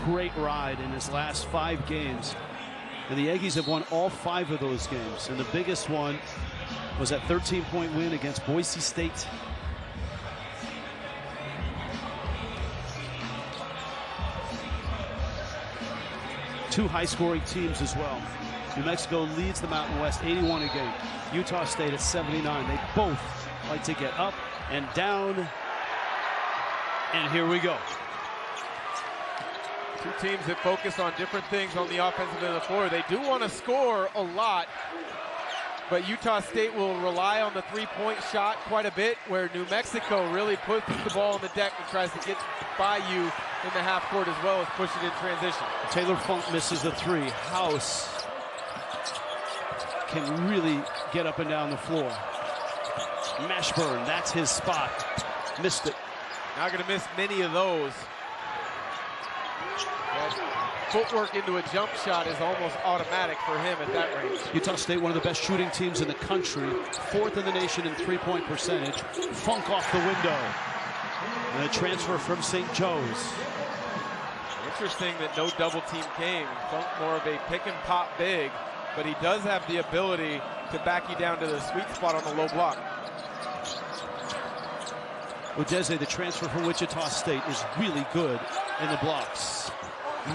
great ride in his last 5 games. And the Aggies have won all 5 of those games. And the biggest one was that 13-point win against Boise State. Two high-scoring teams as well. New Mexico leads the Mountain West 81 a game. Utah State at 79. They both like to get up and down. And here we go. Two teams that focus on different things on the offensive end of the floor. They do want to score a lot, but Utah State will rely on the three-point shot quite a bit, where New Mexico really puts the ball on the deck and tries to get by you in the half court as well as push it in transition. Taylor Funk misses the 3. House can really get up and down the floor. Mashburn, that's his spot. Missed it. Not going to miss many of those. That footwork into a jump shot is almost automatic for him at that range. Utah State, one of the best shooting teams in the country. 4th in the nation in three-point percentage. Funk off the window. And a transfer from St. Joe's. Interesting that no double team came. Funk more of a pick and pop big, but he does have the ability to back you down to the sweet spot on the low block. Udeze, the transfer from Wichita State, is really good in the blocks.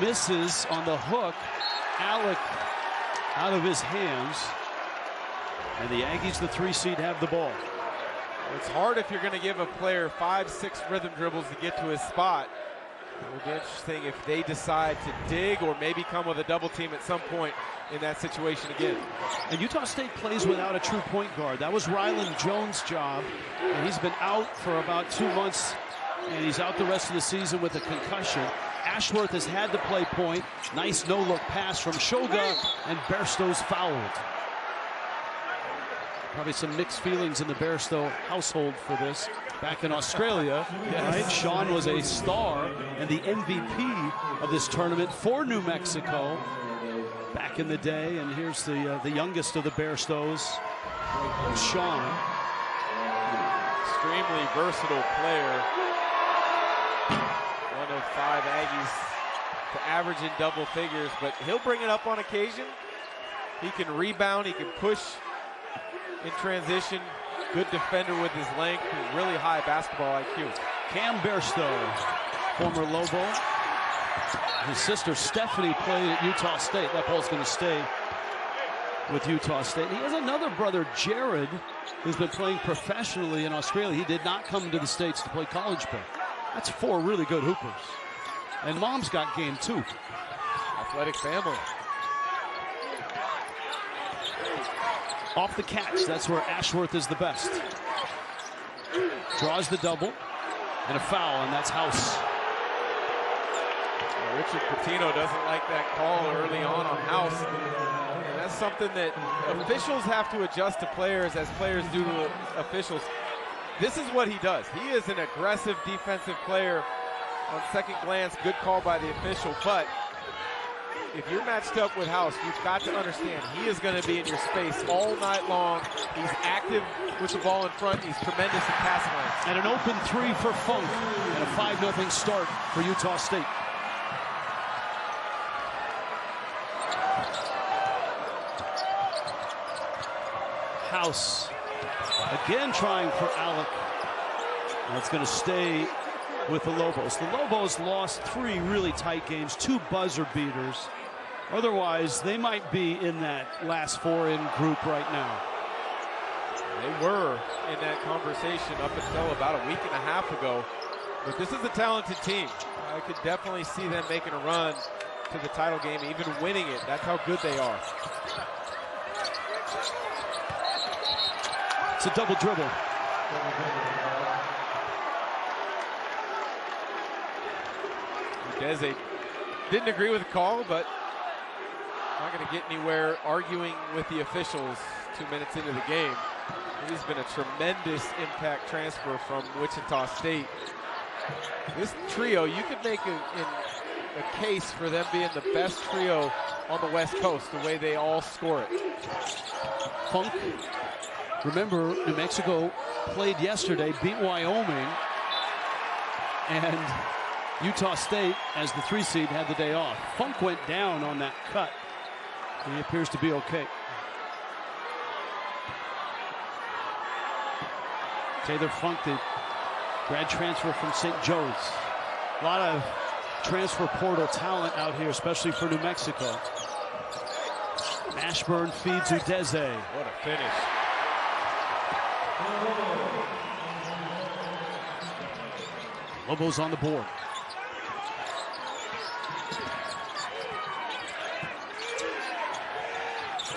Misses on the hook. Alec out of his hands. And the Aggies, the 3 seed, have the ball. It's hard if you're going to give a player 5-6 rhythm dribbles to get to his spot. It will be interesting if they decide to dig or maybe come with a double team at some point in that situation again. And Utah State plays without a true point guard. That was Ryland Jones' job, and he's been out for about 2 months, and he's out the rest of the season with a concussion. Ashworth has had to play point. Nice no-look pass from Shoga, and Bairstow's fouled. Probably some mixed feelings in the Bairstow household for this. Back in Australia, right? Sean was a star and the MVP of this tournament for New Mexico back in the day. And here's the youngest of the Bairstows, Sean. Extremely versatile player. One of 5 Aggies to average in double figures, but he'll bring it up on occasion. He can rebound, he can push in transition. Good defender with his length and really high basketball IQ. Cam Bairstow, former Lobo. His sister Stephanie played at Utah State. That ball's going to stay with Utah State. He has another brother, Jared, who's been playing professionally in Australia. He did not come to the States to play college ball. That's 4 really good hoopers. And mom's got game too. Athletic family. Off the catch, that's where Ashworth is the best. Draws the double, and a foul, and that's House. Richard Pitino doesn't like that call early on House. And that's something that officials have to adjust to players as players do to officials. This is what he does. He is an aggressive defensive player. On second glance, good call by the official, but if you're matched up with House, you've got to understand he is going to be in your space all night long. He's active with the ball in front. He's tremendous in passing lanes. And an open 3 for Funk, and a 5-0 start for Utah State. House again trying for Alec. And it's going to stay with the Lobos. The Lobos lost 3 really tight games, 2 buzzer beaters. Otherwise, they might be in that last 4-in group right now. They were in that conversation up until about a week and a half ago. But this is a talented team. I could definitely see them making a run to the title game, even winning it. That's how good they are. It's a double dribble. Udeze didn't agree with the call, but not going to get anywhere arguing with the officials 2 minutes into the game. He's been a tremendous impact transfer from Wichita State. This trio, you could make a case for them being the best trio on the West Coast, the way they all score it. Funk, remember, New Mexico played yesterday, beat Wyoming, and Utah State, as the 3 seed, had the day off. Funk went down on that cut, and he appears to be okay. Taylor Funk, the grad transfer from St. Joe's. A lot of transfer portal talent out here, especially for New Mexico. Ashburn feeds Udeze. What a finish. Lobos on the board.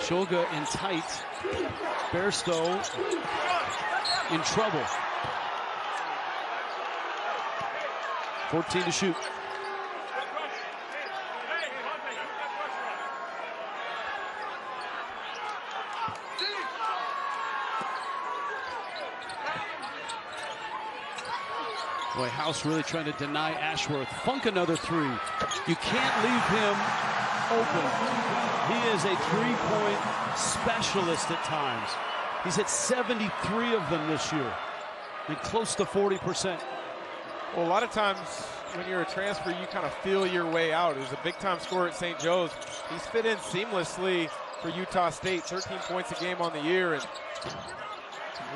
Shulga in tight. Bairstow in trouble. 14 to shoot. Boy, House really trying to deny Ashworth. Funk another 3. You can't leave him open. He is a 3-point specialist at times. He's hit 73 of them this year, and close to 40%. Well, a lot of times when you're a transfer, you kind of feel your way out. He was a big-time scorer at St. Joe's. He's fit in seamlessly for Utah State, 13 points a game on the year, and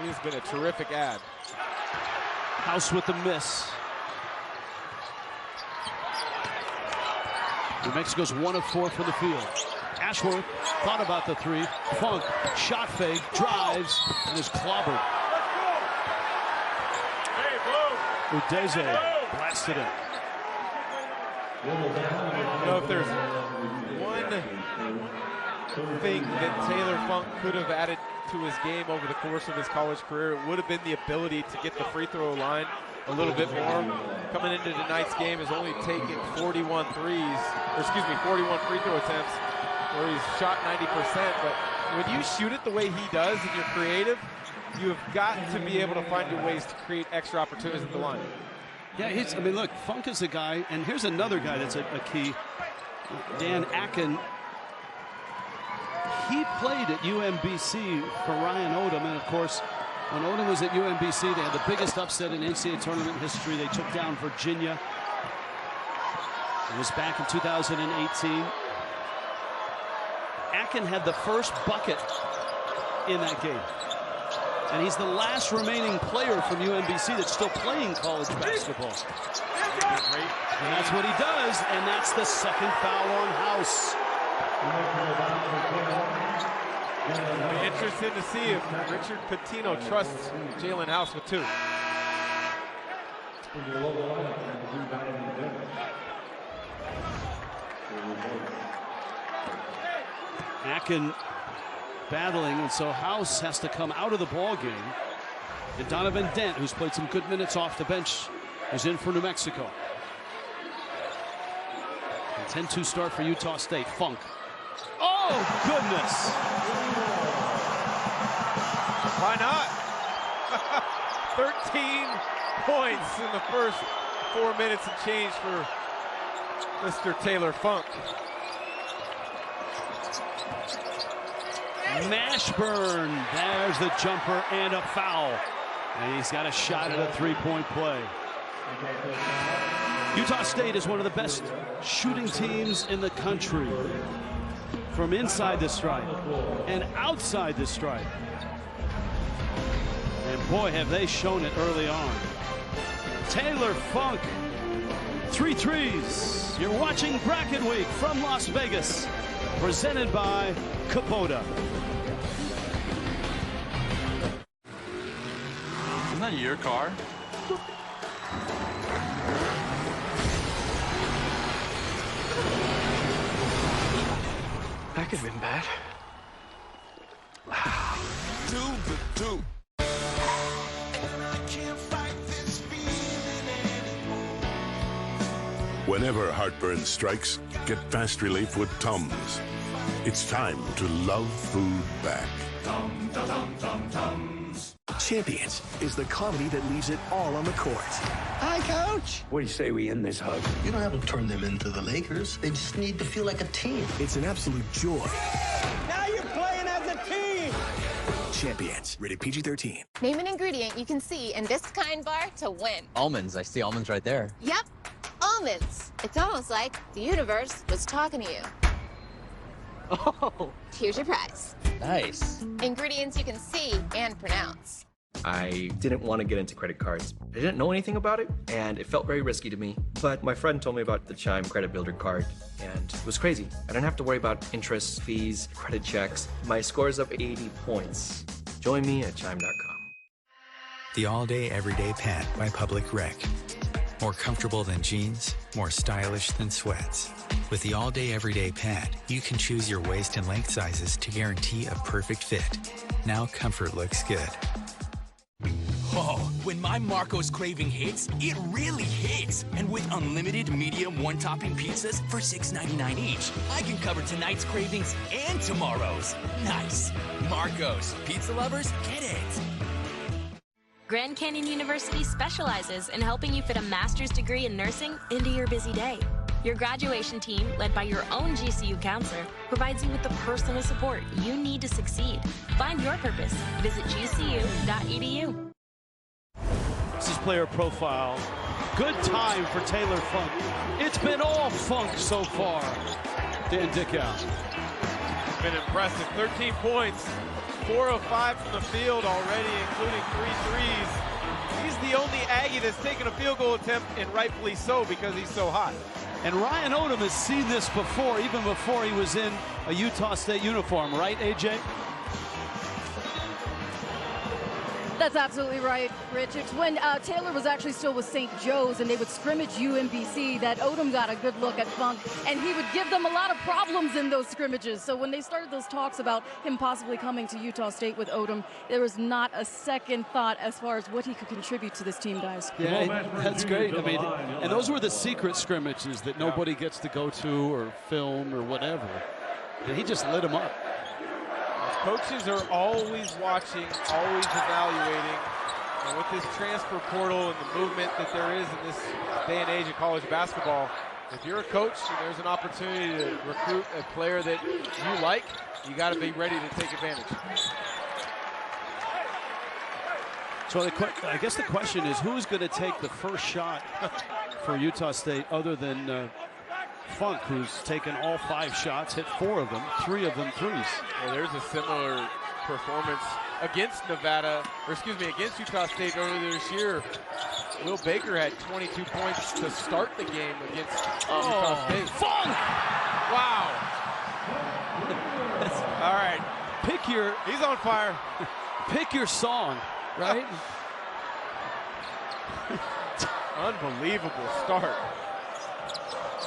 he's been a terrific add. House with the miss. New Mexico's 1 of 4 from the field. Ashworth thought about the 3. Funk, shot fake, drives, and is clobbered. Udeze blasted it. You know, if there's one thing that Taylor Funk could have added to his game over the course of his college career, it would have been the ability to get the free throw line a little bit more. Coming into tonight's game has only taken 41 free throw attempts, where he's shot 90%. But when you shoot it the way he does and you're creative, you have got to be able to find your ways to create extra opportunities at the line. Yeah, I mean, look, Funk is a guy, and here's another guy that's a key. Dan Akin. He played at UMBC for Ryan Odom, and of course, when Odom was at UMBC, they had the biggest upset in NCAA tournament history. They took down Virginia. It was back in 2018. Akin had the first bucket in that game. And he's the last remaining player from UMBC that's still playing college basketball. And that's what he does, and that's the second foul on House. It'll be interesting to see if Richard Pitino trusts Jalen House with 2. Akin battling, and so House has to come out of the ball game. And Donovan Dent, who's played some good minutes off the bench, is in for New Mexico. 10-2 start for Utah State. Funk. Oh, goodness. Why not? 13 points in the first 4 minutes and change for Mr. Taylor Funk. Mashburn, there's the jumper and a foul. And he's got a shot at a 3-point play. Utah State is one of the best shooting teams in the country from inside the stripe and outside the stripe. And boy, have they shown it early on. Taylor Funk, 3 threes. You're watching Bracket Week from Las Vegas, presented by Kubota. Isn't that your car? That could have been bad. Whenever heartburn strikes, get fast relief with Tums. It's time to love food back. Champions is the comedy that leaves it all on the court. Hi, Coach. What do you say we end this hug? You don't have to turn them into the Lakers. They just need to feel like a team. It's an absolute joy. Now you're playing as a team. Champions, rated PG-13. Name an ingredient you can see in this kind bar to win. Almonds. I see almonds right there. Yep. Almonds. It's almost like the universe was talking to you. Oh, Here's your prize. nice. Ingredients you can see and pronounce. I didn't want to get into credit cards. I didn't know anything about it, and it felt very risky to me. But my friend told me about the Chime Credit Builder card, and it was crazy. I didn't have to worry about interest, fees, credit checks. My score's up 80 points. Join me at Chime.com. The all-day, everyday pant by Public Rec. More comfortable than jeans, more stylish than sweats. With the all-day, everyday pant, you can choose your waist and length sizes to guarantee a perfect fit. Now comfort looks good. Oh, when my Marco's craving hits, it really hits. And with unlimited medium one-topping pizzas for $6.99 each, I can cover tonight's cravings and tomorrow's. Nice. Marco's. Pizza lovers, get it. Grand Canyon University specializes in helping you fit a master's degree in nursing into your busy day. Your graduation team, led by your own GCU counselor, provides you with the personal support you need to succeed. Find your purpose. Visit gcu.edu. This is player profile. Good time for Taylor Funk. It's been all Funk so far. Dan Dickow. It's been impressive. 13 points, 4 of 5 from the field already, including 3 threes. He's the only Aggie that's taken a field goal attempt, and rightfully so because he's so hot. And Ryan Odom has seen this before, even before he was in a Utah State uniform, right, AJ? That's absolutely right, Rich. It's when Taylor was actually still with St. Joe's and they would scrimmage UMBC that Odom got a good look at Funk, and he would give them a lot of problems in those scrimmages. So when they started those talks about him possibly coming to Utah State with Odom, there was not a second thought as far as what he could contribute to this team, guys. Yeah, that's great. I mean, and those were the secret scrimmages that nobody gets to go to or film or whatever. And he just lit them up. Coaches are always watching, always evaluating, and with this transfer portal and the movement that there is in this day and age of college basketball, if you're a coach and there's an opportunity to recruit a player that you like, you got to be ready to take advantage. So I guess the question is, who's going to take the first shot for Utah State other than Funk, who's taken all 5 shots, hit 4 of them, 3 of them threes. Well, there's a similar performance against against Utah State earlier this year. Will Baker had 22 points to start the game against Utah State. Funk! Wow. All right. He's on fire. Pick your song, right? Unbelievable start.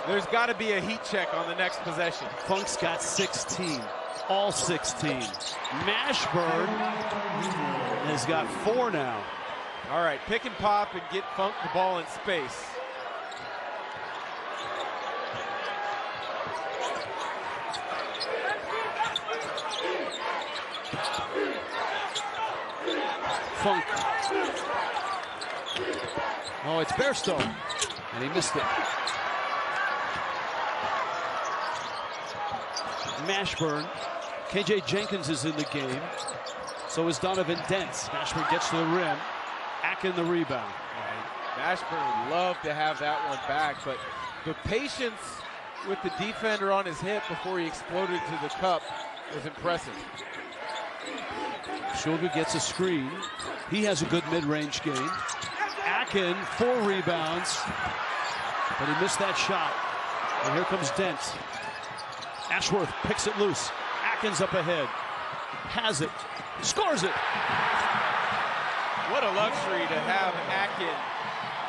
There's got to be a heat check on the next possession. Funk's got 16, all 16. Mashburn has got 4 now. All right, pick and pop and get Funk the ball in space. Funk. Oh, it's Bairstow, and he missed it. Mashburn. KJ Jenkins is in the game. So is Donovan Dents. Mashburn gets to the rim. Akin the rebound. Mashburn would love to have that one back, but the patience with the defender on his hip before he exploded to the cup was impressive. Shulga gets a screen. He has a good mid-range game. Akin, 4 rebounds, but he missed that shot. And here comes Dent. Ashworth picks it loose. Atkins up ahead. Has it. Scores it. What a luxury to have Akin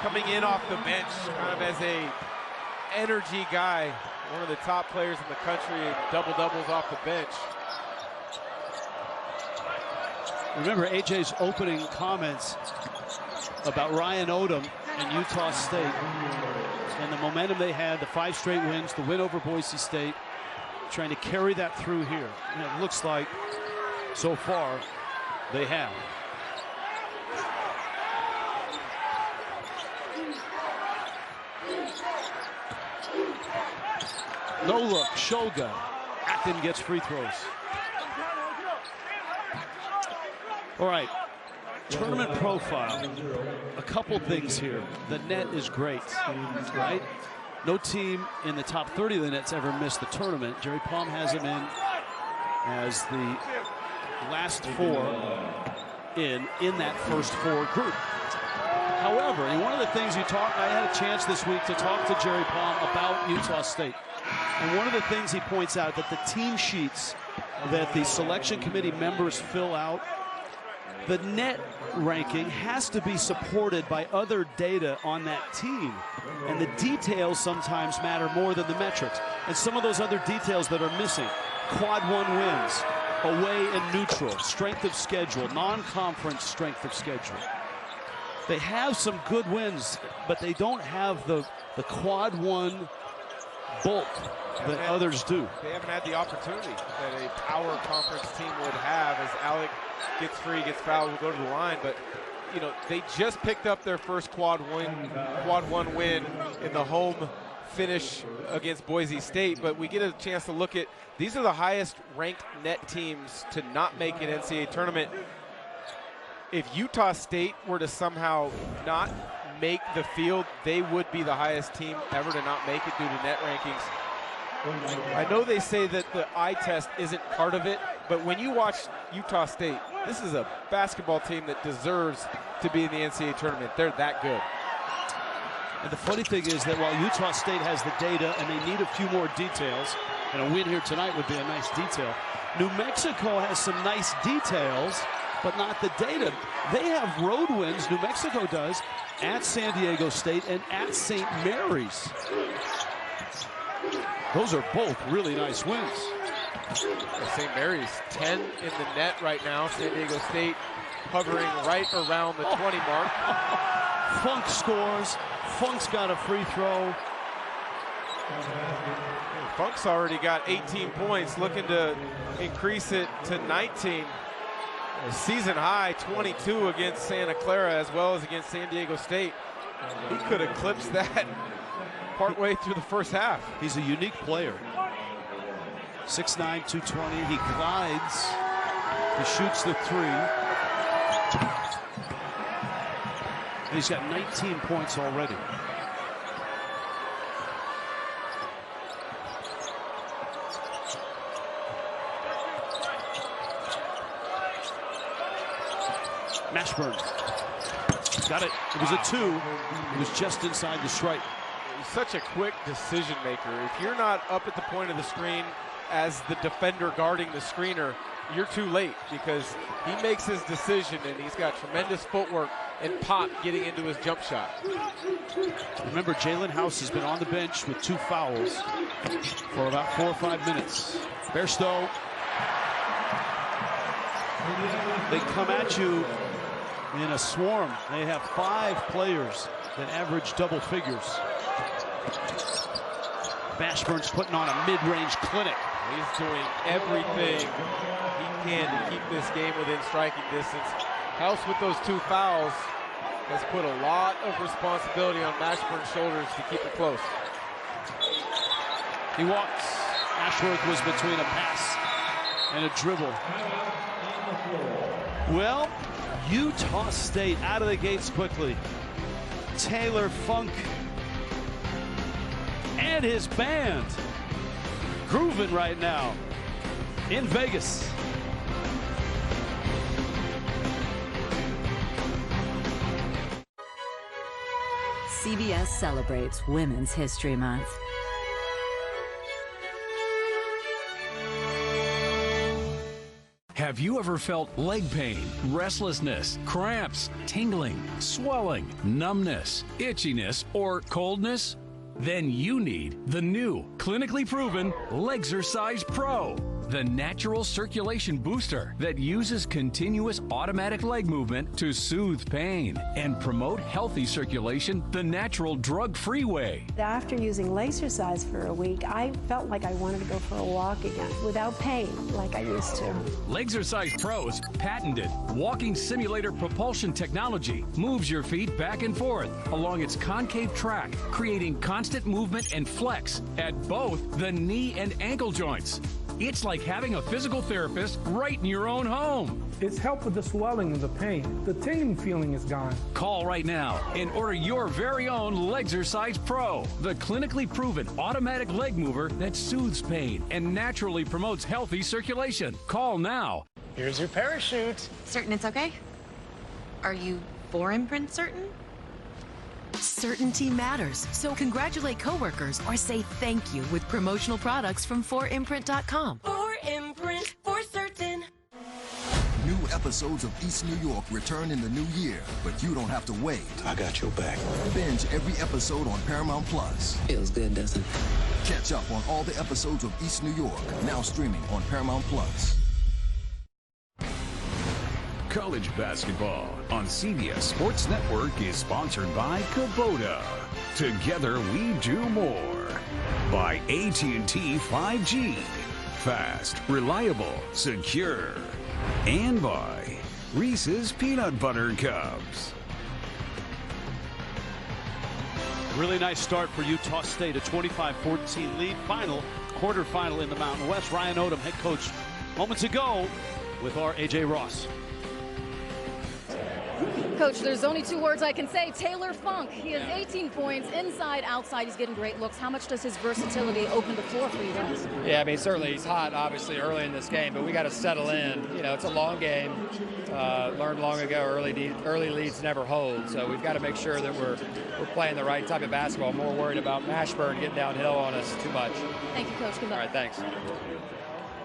coming in off the bench kind of as a energy guy. One of the top players in the country, double-doubles off the bench. Remember AJ's opening comments about Ryan Odom and Utah State and the momentum they had, the 5 straight wins, the win over Boise State, trying to carry that through here. And it looks like so far they have. No look, Shulga. Akin gets free throws. All right, Tournament profile. A couple things here. The net is great, right? No team in the top 30 of the net's ever missed the tournament. Jerry Palm has him in as the last four in that first four group. However, and one of the things I had a chance this week to talk to Jerry Palm about Utah State. And one of the things he points out that the team sheets that the selection committee members fill out, the net ranking has to be supported by other data on that team. And the details sometimes matter more than the metrics. And some of those other details that are missing, quad one wins, away and neutral, strength of schedule, non-conference strength of schedule. They have some good wins, but they don't have the quad one bulk that others do. They haven't had the opportunity that a power conference team would have, as Alec gets free, gets fouled, will go to the line. But you know, they just picked up their first quad one win in the home finish against Boise State. But we get a chance to look at, these are the highest ranked net teams to not make an NCAA tournament. If Utah State were to somehow not make the field, they would be the highest team ever to not make it due to net rankings. I know they say that the eye test isn't part of it, but when you watch Utah State, this is a basketball team that deserves to be in the NCAA tournament. They're that good. And the funny thing is that while Utah State has the data and they need a few more details, and a win here tonight would be a nice detail, New Mexico has some nice details, but not the data. They have road wins, New Mexico does, at San Diego State and at St. Mary's. Those are both really nice wins. St. Mary's 10 in the net right now. San Diego State hovering right around the 20 mark. Funk scores. Funk's got a free throw. Funk's already got 18 points, looking to increase it to 19. A season high 22 against Santa Clara as well as against San Diego State. He could eclipse that partway through the first half. He's a unique player. 6'9", 220. He glides. He shoots the three. And he's got 19 points already. Mashburn got it. It was a two. It was just inside the stripe. He's such a quick decision maker. If you're not up at the point of the screen as the defender guarding the screener, you're too late, because he makes his decision and he's got tremendous footwork and pop getting into his jump shot. Remember, Jalen House has been on the bench with 2 fouls for about 4 or 5 minutes. Bairstow. They come at you in a swarm. They have 5 players that average double figures. Mashburn's putting on a mid-range clinic. He's doing everything he can to keep this game within striking distance. House with those 2 fouls has put a lot of responsibility on Mashburn's shoulders to keep it close. He walks. Ashworth was between a pass and a dribble. Well, Utah State out of the gates quickly. Taylor Funk and his band grooving right now in Vegas. CBS celebrates Women's History Month. Have you ever felt leg pain, restlessness, cramps, tingling, swelling, numbness, itchiness, or coldness? Then you need the new, clinically proven Legzercise Pro, the natural circulation booster that uses continuous automatic leg movement to soothe pain and promote healthy circulation the natural drug-free way. After using Legzercise for a week, I felt like I wanted to go for a walk again without pain like I used to. Legzercise Pro's patented walking simulator propulsion technology moves your feet back and forth along its concave track, creating constant movement and flex at both the knee and ankle joints. It's like having a physical therapist right in your own home. It's helped with the swelling and the pain. The tingling feeling is gone. Call right now and order your very own Legzercise Pro, the clinically proven automatic leg mover that soothes pain and naturally promotes healthy circulation. Call now. Here's your parachute. Certain it's okay? Are you for imprint certain? Certainty matters, so congratulate coworkers or say thank you with promotional products from 4imprint.com. 4imprint, for certain. New episodes of East New York return in the new year, but you don't have to wait. I got your back. Binge every episode on Paramount Plus. Feels good, doesn't it? Catch up on all the episodes of East New York, now streaming on Paramount Plus. College basketball on CBS Sports Network is sponsored by Kubota. Together we do more. By AT&T 5G. Fast, reliable, secure. And by Reese's Peanut Butter Cups. Really nice start for Utah State, a 25-14 lead. Quarterfinal in the Mountain West. Ryan Odom, head coach, moments ago with our A.J. Ross. Coach, there's only two words I can say. Taylor Funk. He has 18 points, inside, outside. He's getting great looks. How much does his versatility open the floor for you guys? Yeah, I mean, certainly he's hot, obviously, early in this game, but we got to settle in. You know, it's a long game. Learned long ago, early leads never hold. So we've got to make sure that we're playing the right type of basketball. I'm more worried about Mashburn getting downhill on us too much. Thank you, Coach. Good luck. All right, thanks.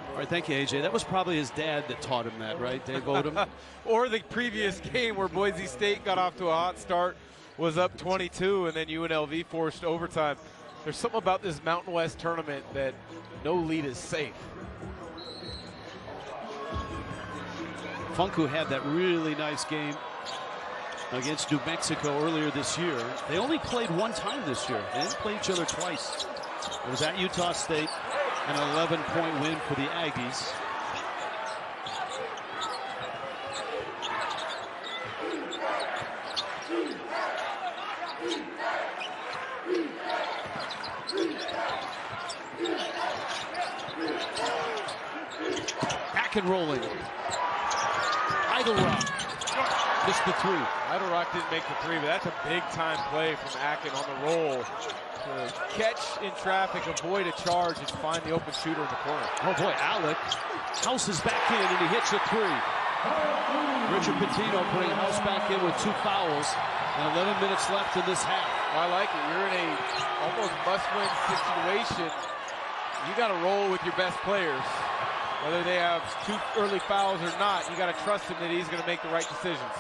All right, thank you, AJ. That was probably his dad that taught him that, right, Dave Odom? Or the previous game where Boise State got off to a hot start, was up 22, and then UNLV forced overtime. There's something about this Mountain West tournament that no lead is safe. Funk, who had that really nice game against New Mexico earlier this year. They only played one time this year. They didn't play each other twice. It was at Utah State. An 11-point win for the Aggies. Back and rolling. Idlerock missed the three. Idlerock didn't make the three, but that's a big-time play from Akin on the roll. To catch in traffic, avoid a charge, and find the open shooter in the corner. Oh boy, Alec houses back in and he hits a three. Richard Pitino putting House back in with 2 fouls and 11 minutes left in this half. I like it. You're in a almost must-win situation. You got to roll with your best players. Whether they have 2 early fouls or not, you got to trust him that he's going to make the right decisions.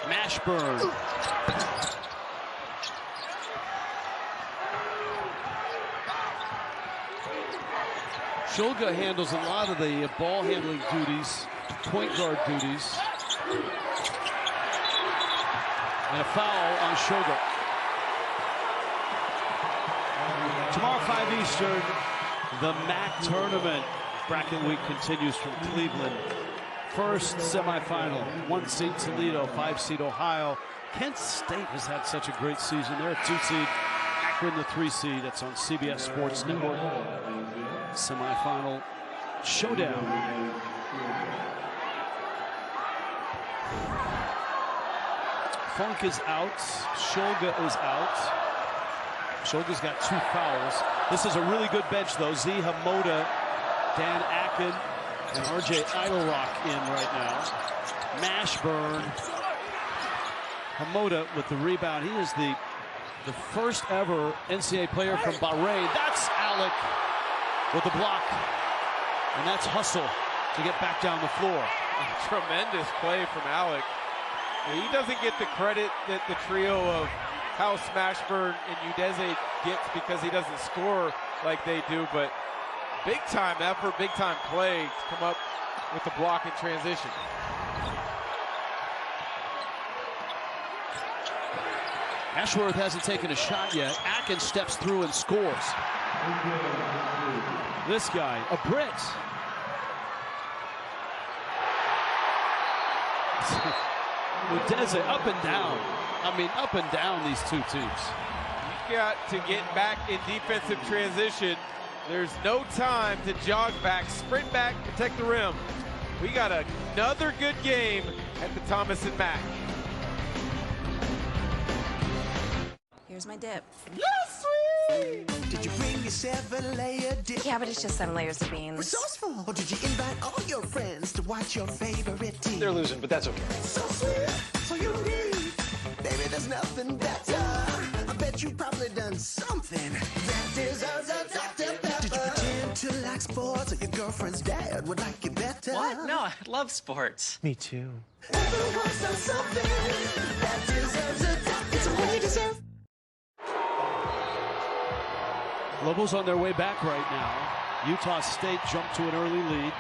Mashburn. Shulga handles a lot of the ball handling duties, point guard duties. And a foul on Shulga. Tomorrow, 5 Eastern, the MAC tournament. Bracket week continues from Cleveland. First semifinal, 1 seed Toledo, 5 seed Ohio. Kent State has had such a great season. They're a 2 seed. Akron, the 3 seed. That's on CBS Sports Network. Semifinal showdown. Funk is out. Shulga is out. Shulga's got 2 fouls. This is a really good bench, though. Z Hamoda, Dan Akin, and RJ Idlerock in right now. Mashburn. Hamoda with the rebound. He is the first ever NCAA player from Bahrain. That's Alec with the block. And that's hustle to get back down the floor. A tremendous play from Alec. He doesn't get the credit that the trio of House, Mashburn, and Udeze gets because he doesn't score like they do, but big time effort, big time play to come up with the block in transition. Ashworth hasn't taken a shot yet. Atkins steps through and scores. This guy, a Brit. Udeze up and down. I mean, up and down these two teams. You got to get back in defensive transition There's no time to jog back, sprint back, protect the rim. We got another good game at the Thomas & Mack. Here's my dip. Yes, sweet! Did you bring your 7-layer dip? Yeah, but it's just 7 layers of beans. Resourceful. Or did you invite all your friends to watch your favorite team? They're losing, but that's okay. So sweet, so unique. Baby, there's nothing better. I bet you probably done something that deserves a Dr. Pepper. Did you pretend to like sports or your girlfriend's dad would like you better? What? No, I love sports. Me too. Everyone's done something that deserves a Dr. It's what you deserve. Lobos on their way back right now. Utah State jumped to an early lead.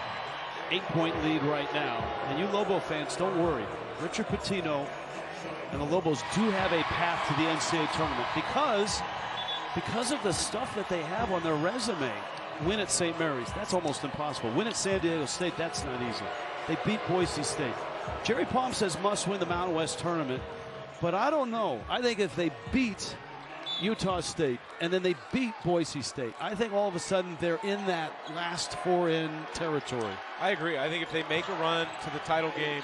8-point lead right now. And you Lobo fans, don't worry. Richard Pitino and the Lobos do have a path to the NCAA tournament because of the stuff that they have on their resume. Win at St. Mary's, that's almost impossible. Win at San Diego State, that's not easy. They beat Boise State. Jerry Palm says must win the Mountain West tournament, but I don't know. I think if they beat Utah State and then they beat Boise State, I think all of a sudden they're in that last 4-in territory. I agree. I think if they make a run to the title game,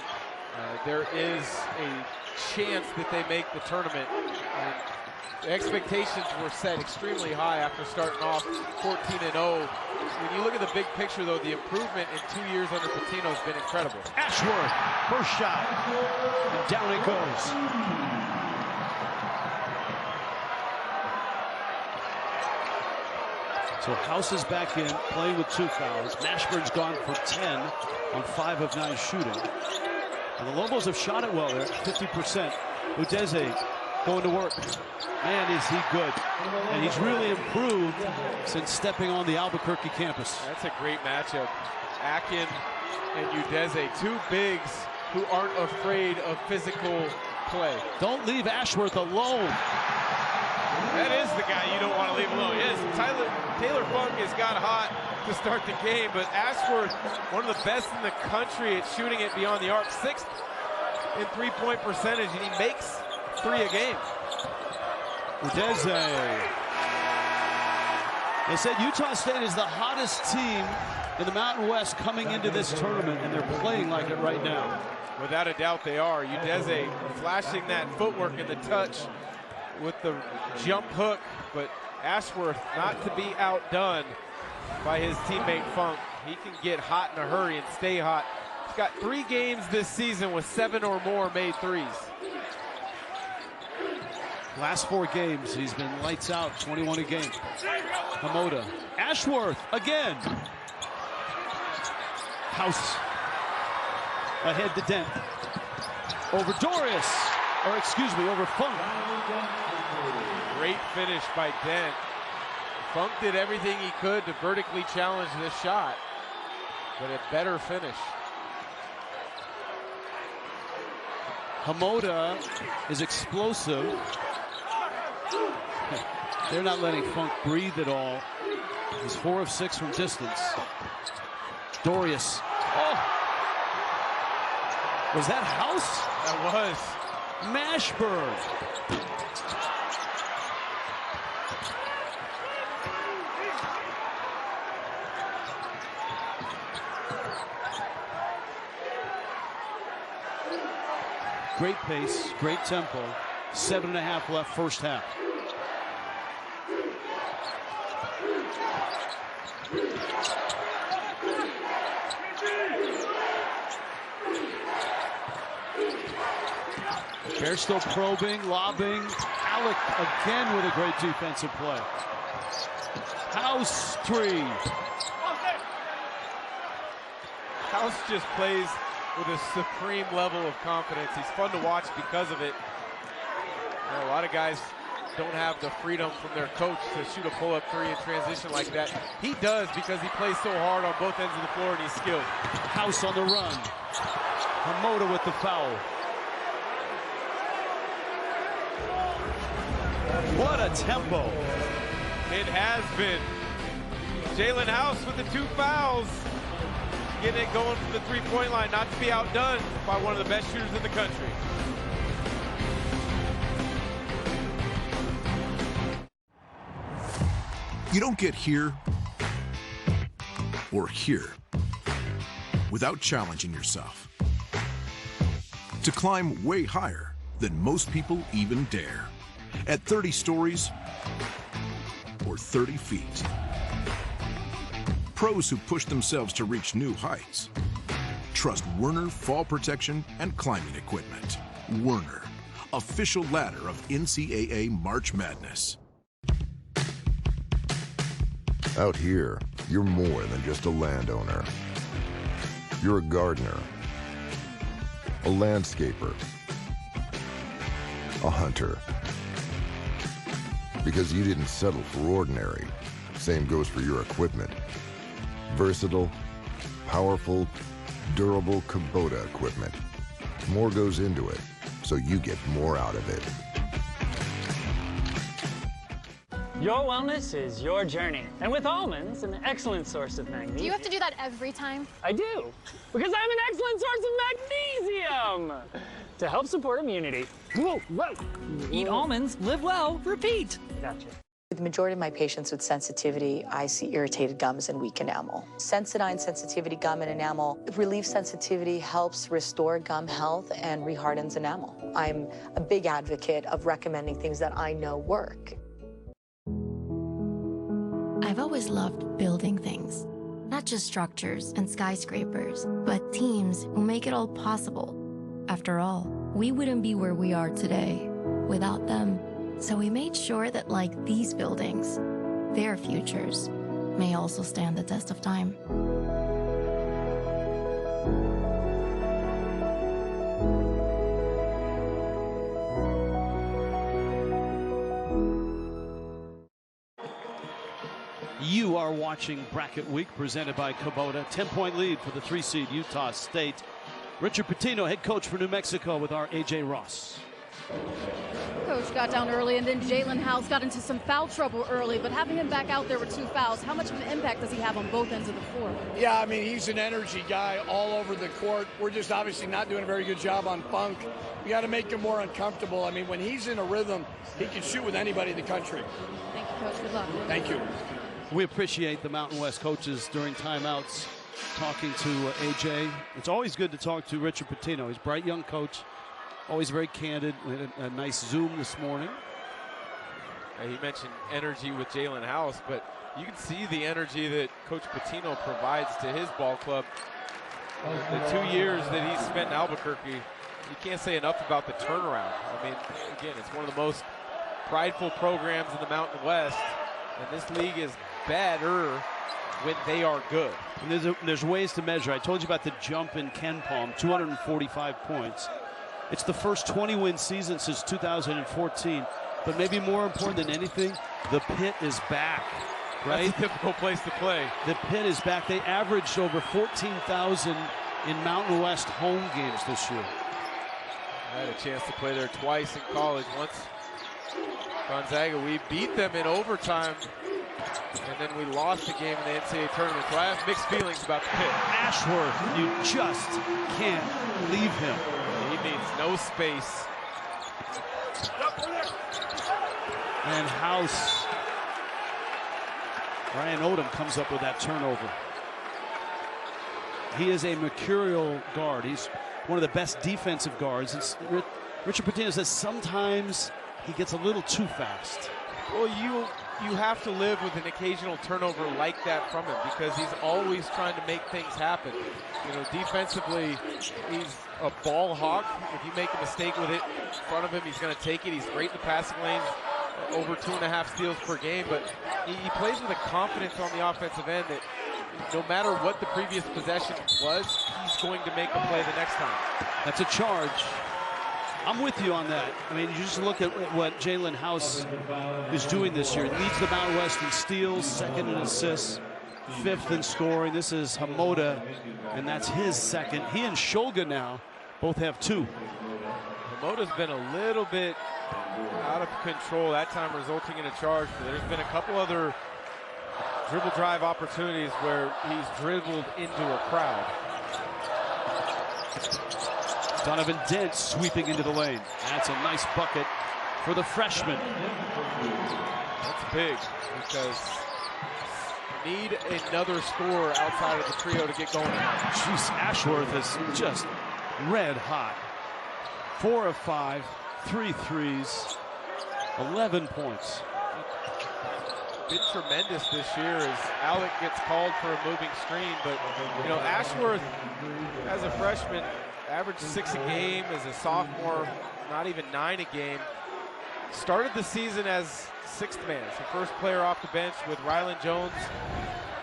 there is a chance that they make the tournament. And the expectations were set extremely high after starting off 14-0. When you look at the big picture, though, the improvement in 2 years under Pitino has been incredible. Ashworth, first shot, and down it goes. So House is back in, playing with 2 fouls. Mashburn's gone for 10 on 5 of 9 shooting. And the Lobos have shot it well there, 50%. Udeze going to work. Man, is he good. And he's really improved since stepping on the Albuquerque campus. That's a great matchup. Akin and Udeze, 2 bigs who aren't afraid of physical play. Don't leave Ashworth alone. That is the guy you don't want to leave alone. Yes, Taylor Funk has got hot to start the game, but Ashworth, one of the best in the country at shooting it beyond the arc, 6th in three-point percentage, and he makes 3 a game. Udeze. They said Utah State is the hottest team in the Mountain West coming into this tournament, and they're playing like it right now. Without a doubt they are. Udeze flashing that footwork and the touch with the jump hook, but Ashworth not to be outdone by his teammate Funk. He can get hot in a hurry and stay hot. He's got 3 games this season with 7 or more made threes. Last 4 games, he's been lights out, 21 a game. Hamoda. Ashworth again. House ahead to Dent. Over Dorius, or excuse me, over Funk. Great finish by Dent. Funk did everything he could to vertically challenge this shot, but a better finish. Hamoda is explosive. They're not letting Funk breathe at all. He's 4 of 6 from distance. Dorius. Oh! Was that House? That was. Mashburn. Great pace, great tempo. 7.5 left first half. They're still probing, lobbing. Alec again with a great defensive play. House 3. House just plays with a supreme level of confidence. He's fun to watch because of it. You know, a lot of guys don't have the freedom from their coach to shoot a pull-up 3 in transition like that. He does because he plays so hard on both ends of the floor and he's skilled. House on the run. Hamoda with the foul. What a tempo. It has been. Jalen House with the 2 fouls. Getting it going from the 3-point line, not to be outdone by one of the best shooters in the country. You don't get here or here without challenging yourself. To climb way higher than most people even dare. At 30 stories or 30 feet. Pros who push themselves to reach new heights. Trust Werner Fall Protection and Climbing Equipment. Werner, official ladder of NCAA March Madness. Out here, you're more than just a landowner. You're a gardener, a landscaper, a hunter. Because you didn't settle for ordinary. Same goes for your equipment. Versatile, powerful, durable Kubota equipment. More goes into it, so you get more out of it. Your wellness is your journey. And with almonds, an excellent source of magnesium. Do you have to do that every time? I do, because I'm an excellent source of magnesium to help support immunity. Whoa, whoa. Eat almonds, live well, repeat. Gotcha. With the majority of my patients with sensitivity, I see irritated gums and weak enamel. Sensodyne Sensitivity Gum and Enamel relieves sensitivity, helps restore gum health, and rehardens enamel. I'm a big advocate of recommending things that I know work. I've always loved building things. Not just structures and skyscrapers, but teams who make it all possible. After all, we wouldn't be where we are today without them. So we made sure that, like these buildings, their futures may also stand the test of time. You are watching Bracket Week presented by Kubota. 10-point lead for the 3-seed Utah State. Richard Pitino, head coach for New Mexico, with our A.J. Ross. Coach got down early, and then Jalen House got into some foul trouble early, but having him back out there with 2 fouls, how much of an impact does he have on both ends of the floor? Yeah, I mean, he's an energy guy all over the court. We're just obviously not doing a very good job on Funk. We got to make him more uncomfortable. I mean, when he's in a rhythm, he can shoot with anybody in the country. Thank you, Coach. Good luck. Thank you. We appreciate the Mountain West coaches during timeouts talking to AJ. It's always good to talk to Richard Pitino. He's a bright young coach, always very candid. We had a nice Zoom this morning. He mentioned energy with Jalen House, but you can see the energy that Coach Pitino provides to his ball club. The 2 years that he's spent in Albuquerque, you can't say enough about the turnaround. I mean, again, it's one of the most prideful programs in the Mountain West, and this league is better when they are good. And there's ways to measure. I told you about the jump in Ken Palm, 245 points. It's the first 20-win season since 2014. But maybe more important than anything, the pit is back, right? That's a difficult place to play. The pit is back. They averaged over 14,000 in Mountain West home games this year. I had a chance to play there twice in college. Once Gonzaga, we beat them in overtime, and then we lost the game in the NCAA tournament. So I have mixed feelings about the pit. Ashworth, you just can't leave him. He needs no space. And House, Ryan Odom comes up with that turnover. He is a mercurial guard. He's one of the best defensive guards. Richard Pitino says sometimes he gets a little too fast. Well, you have to live with an occasional turnover like that from him, because he's always trying to make things happen. You know, defensively, he's a ball hawk. If you make a mistake with it in front of him, he's going to take it. He's great in the passing lanes, over 2.5 steals per game, but he plays with a confidence on the offensive end that no matter what the previous possession was, he's going to make a play the next time. That's a charge. I'm with you on that. I mean, you just look at what Jalen House is doing this year. He leads the Mountain West in steals, second in assists, 5th in scoring. This is Hamoda, and that's his second. He and Shulga now both have 2. Hamoda's been a little bit out of control, that time resulting in a charge, but there's been a couple other dribble drive opportunities where he's dribbled into a crowd. Donovan Dent sweeping into the lane. That's a nice bucket for the freshman. That's big, because need another score outside of the trio to get going tonight. Jeez, Ashworth is just red hot. 4 of 5, 3 threes, 11 points. Been tremendous this year as Alec gets called for a moving screen, but you know, Ashworth as a freshman averaged 6 a game, as a sophomore not even 9 a game. Started the season as 6th man, so first player off the bench. With Rylan Jones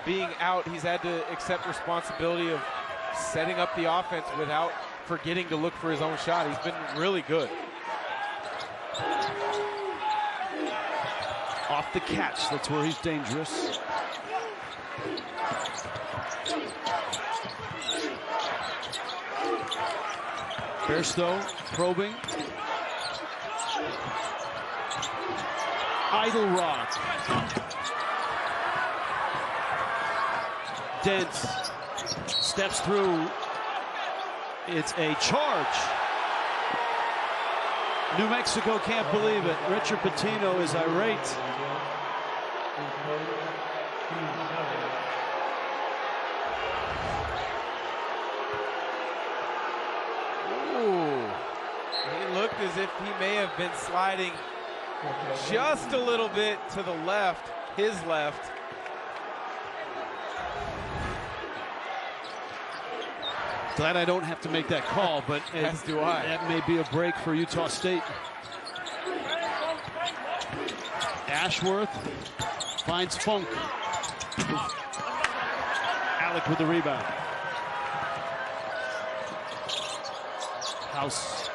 being out, he's had to accept responsibility of setting up the offense without forgetting to look for his own shot. He's been really good. Off the catch, that's where he's dangerous. Bairstow probing. Idle rock. Dent steps through. It's a charge. New Mexico can't believe it. Richard Pitino is irate. Ooh, he looked as if he may have been sliding just a little bit to the left, his left. Glad I don't have to make that call, but as do I. That may be a break for Utah State. Ashworth finds Funk. Alec with the rebound. House.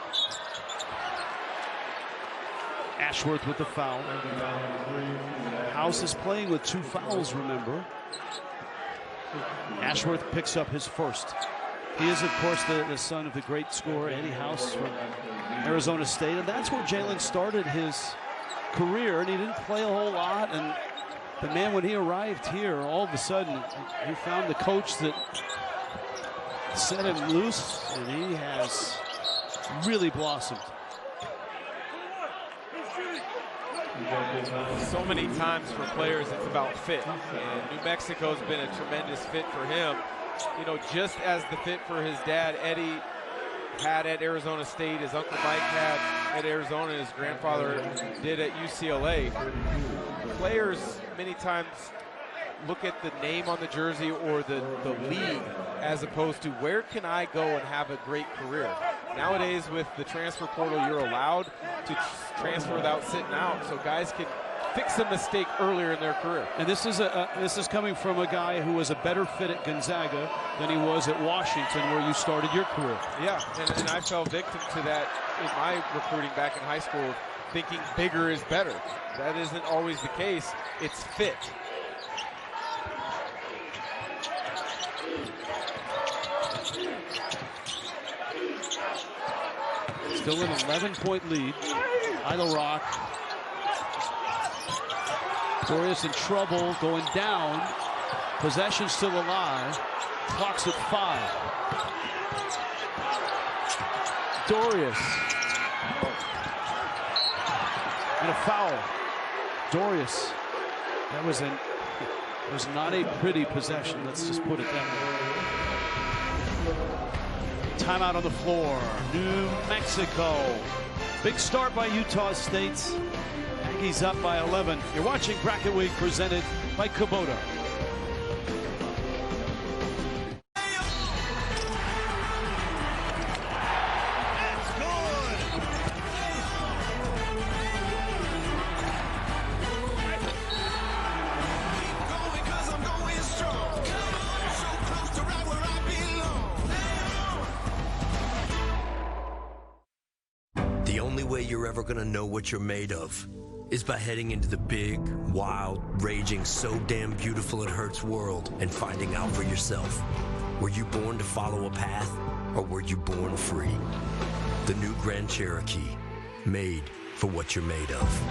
Ashworth with the foul. House is playing with 2 fouls, remember. Ashworth picks up his first. He is, of course, the son of the great scorer Eddie House from Arizona State, and that's where Jalen started his career, and he didn't play a whole lot. And the man, when he arrived here, all of a sudden, he found the coach that set him loose, and he has really blossomed. So many times for players, it's about fit, and New Mexico's been a tremendous fit for him. You know, just as the fit for his dad, Eddie, had at Arizona State, his Uncle Mike had at Arizona, his grandfather did at UCLA. Players many times look at the name on the jersey or the league as opposed to where can I go and have a great career. Nowadays with the transfer portal, you're allowed to transfer without sitting out, so guys can fix a mistake earlier in their career. And this is coming from a guy who was a better fit at Gonzaga than he was at Washington, where you started your career. Yeah, and I fell victim to that in my recruiting back in high school, thinking bigger is better. That isn't always the case. It's fit. Still an 11-point lead. Idle Rock. Dorius in trouble, going down. Possession still alive. Clock's at 5. Dorius. And a foul. Dorius. That was not a pretty possession. Let's just put it that way. Timeout on the floor. New Mexico. Big start by Utah State. Aggies up by 11. You're watching Bracket Week presented by Kubota. The only way you're ever gonna know what you're made of is by heading into the big, wild, raging, so damn beautiful it hurts world and finding out for yourself. Were you born to follow a path, or were you born free? The new Grand Cherokee, made for what you're made of.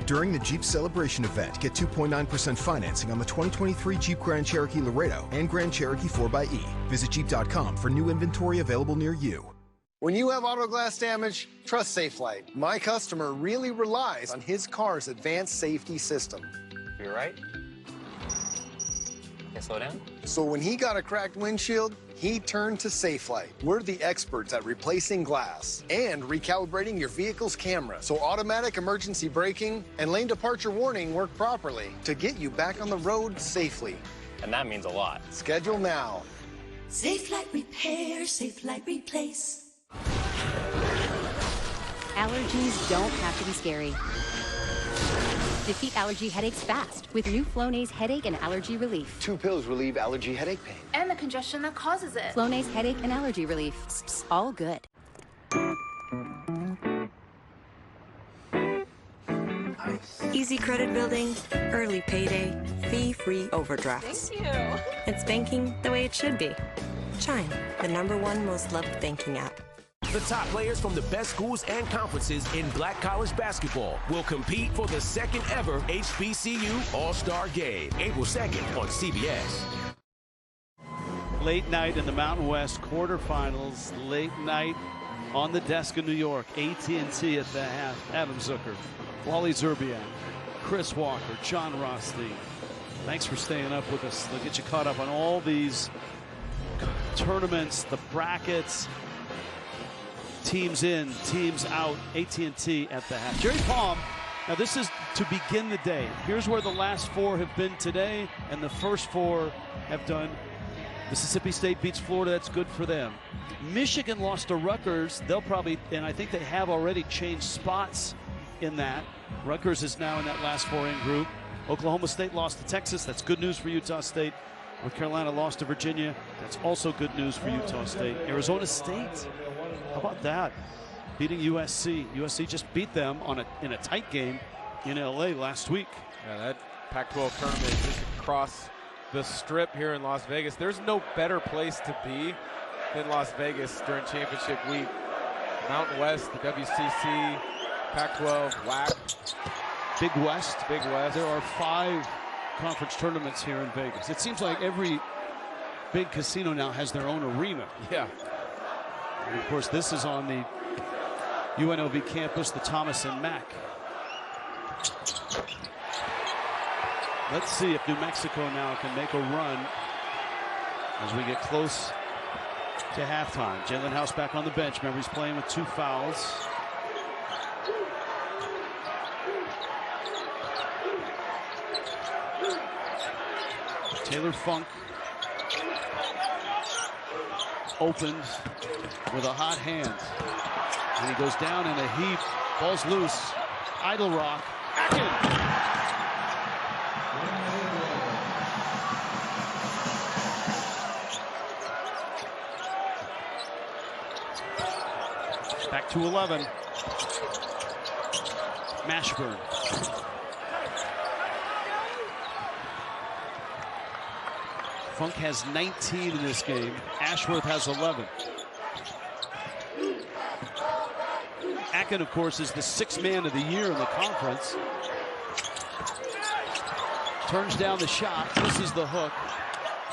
During the Jeep Celebration event, get 2.9% financing on the 2023 Jeep Grand Cherokee Laredo and Grand Cherokee 4xe. Visit Jeep.com for new inventory available near you. When you have auto glass damage, trust Safelite. My customer really relies on his car's advanced safety system. your right. Okay, slow down. So when he got a cracked windshield, he turned to Safelite. We're the experts at replacing glass and recalibrating your vehicle's camera so automatic emergency braking and lane departure warning work properly to get you back on the road safely. And that means a lot. Schedule now. Safelite repair, Safelite replace. Allergies don't have to be scary. Defeat allergy headaches fast with new Flonase Headache and Allergy Relief. 2 pills relieve allergy headache pain. And the congestion that causes it. Flonase Headache and Allergy Relief. Psst, all good. Easy credit building, early payday, fee-free overdrafts. Thank you. It's banking the way it should be. Chime, the #1 most loved banking app. The top players from the best schools and conferences in Black college basketball will compete for the second ever HBCU All-Star Game, April 2nd on CBS. Late night in the Mountain West quarterfinals. Late night on the desk in New York. AT&T at the half. Adam Zucker, Wally Zerbiak, Chris Walker, John Rothstein. Thanks for staying up with us. They'll get you caught up on all these tournaments, the brackets, teams in, teams out. AT&T at the half. Jerry Palm. Now this is to begin the day. Here's where the last 4 have been today, and the first 4 have done. Mississippi State beats Florida. That's good for them. Michigan lost to Rutgers. They'll probably, and I think they have already changed spots in that. Rutgers is now in that last 4-in group. Oklahoma State lost to Texas. That's good news for Utah State. North Carolina lost to Virginia. That's also good news for Utah State. Arizona State. How about that? Beating USC. USC just beat them in a tight game in LA last week. Yeah, that Pac-12 tournament is just across the strip here in Las Vegas. There's no better place to be than Las Vegas during championship week. Mountain West, the WCC, Pac-12, WAC. Big West. Big West. There are 5 conference tournaments here in Vegas. It seems like every big casino now has their own arena. Yeah. And of course, this is on the UNLV campus, the Thomas and Mack. Let's see if New Mexico now can make a run as we get close to halftime. Jalen House back on the bench. Remember, he's playing with 2 fouls. Taylor Funk opened with a hot hand. And he goes down in a heap. Ball's loose. Idle rock. Akin. Back to 11. Mashburn. Funk has 19 in this game. Ashworth has 11. Akin, of course, is the 6th man of the year in the conference. Turns down the shot, misses the hook,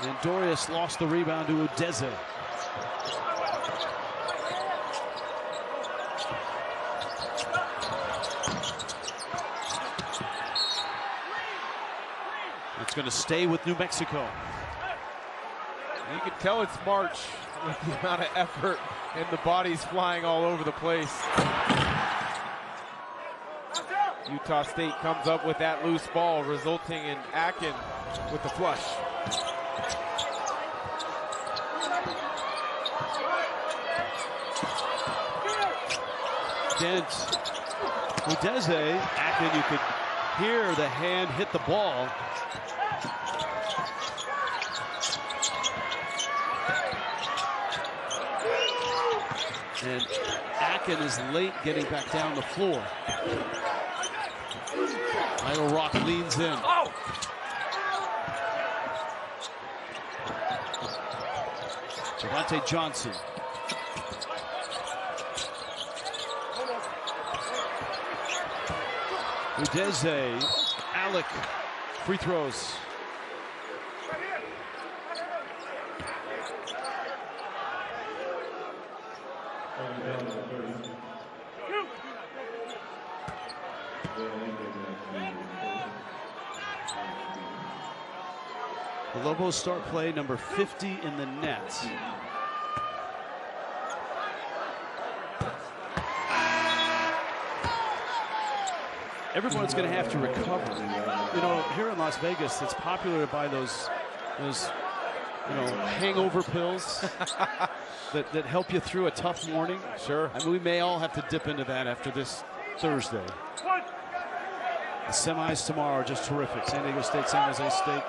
and Dorius lost the rebound to Udeze. It's going to stay with New Mexico. You can tell it's March with the amount of effort and the bodies flying all over the place. Utah State comes up with that loose ball, resulting in Akin with the flush. Dent. Udeze. Akin, you could hear the hand hit the ball. And Akin is late getting back down the floor. Idle Rock leans in. Oh! Javante Johnson. Udeze. Alec. Free throws. The Lobos start play number 50 in the net. Everyone's going to have to recover. You know, here in Las Vegas, it's popular to buy those hangover pills that help you through a tough morning. Sure. I mean, we may all have to dip into that after this Thursday. The semis tomorrow are just terrific. San Diego State, San Jose State.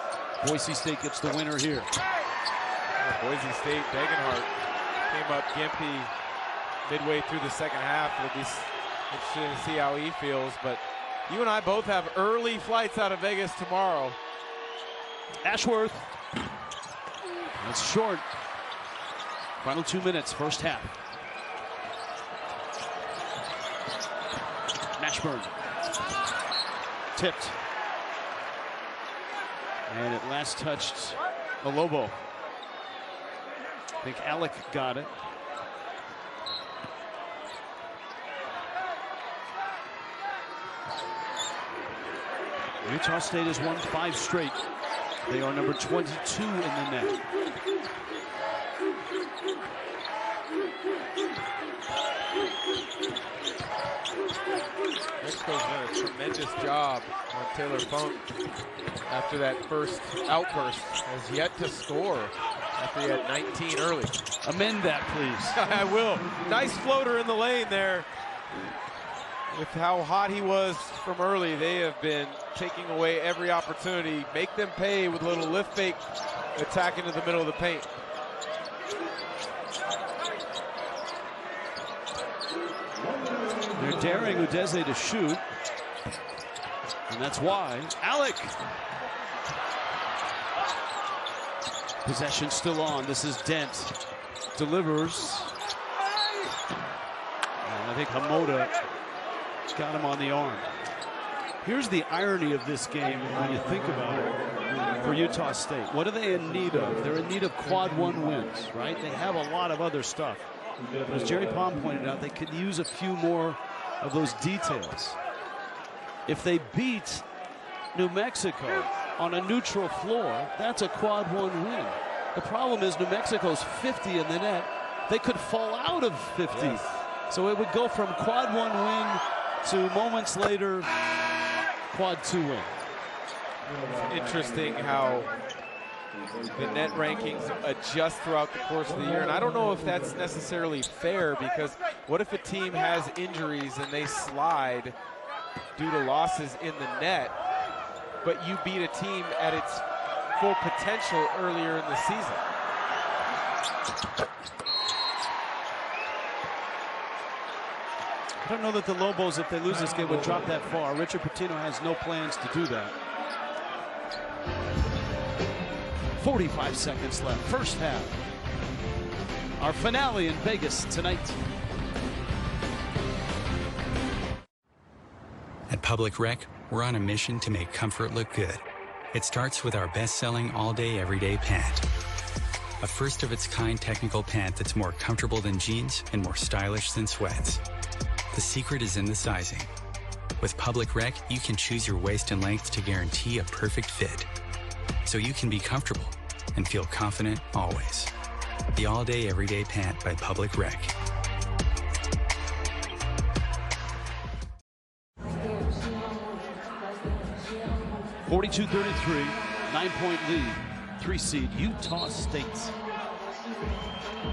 Boise State gets the winner here. Boise State, Degenhart came up gimpy midway through the second half. It'll be interesting to see how he feels, but you and I both have early flights out of Vegas tomorrow. Ashworth. That's short. Final 2 minutes, first half. Mashburn. Tipped. And it last touched a Lobo. I think Alec got it. Utah State has won 5 straight. They are number 22 in the net. Mexico's done a tremendous job on Taylor Funk after that first outburst. Has yet to score after he had 19 early. Amend that, please. I will. Nice floater in the lane there. With how hot he was from early, they have been taking away every opportunity. Make them pay with a little lift fake attack into the middle of the paint. They're daring Udeze to shoot. And that's why. Alec. Possession still on. This is Dent. Delivers. And I think Hamoda got him on the arm. Here's the irony of this game when you think about it for Utah State. What are they in need of? They're in need of quad 1 wins, right? They have a lot of other stuff. But as Jerry Palm pointed out, they could use a few more of those details. If they beat New Mexico on a neutral floor, that's a quad 1 win. The problem is New Mexico's 50 in the net. They could fall out of 50. Yes. So it would go from quad 1 win to moments later, quad 2 win. Interesting how the net rankings adjust throughout the course of the year. And I don't know if that's necessarily fair, because what if a team has injuries and they slide due to losses in the net, but you beat a team at its full potential earlier in the season? I don't know that the Lobos, if they lose this game, would drop that far. Richard Pitino has no plans to do that. 45 seconds left, first half. Our finale in Vegas tonight. At Public Rec, we're on a mission to make comfort look good. It starts with our best-selling all-day, everyday pant. A first-of-its-kind technical pant that's more comfortable than jeans and more stylish than sweats. The secret is in the sizing. With Public Rec, you can choose your waist and length to guarantee a perfect fit, so you can be comfortable and feel confident always. The all-day, everyday pant by Public Rec. .42-33, 9-point lead, 3 seed Utah State.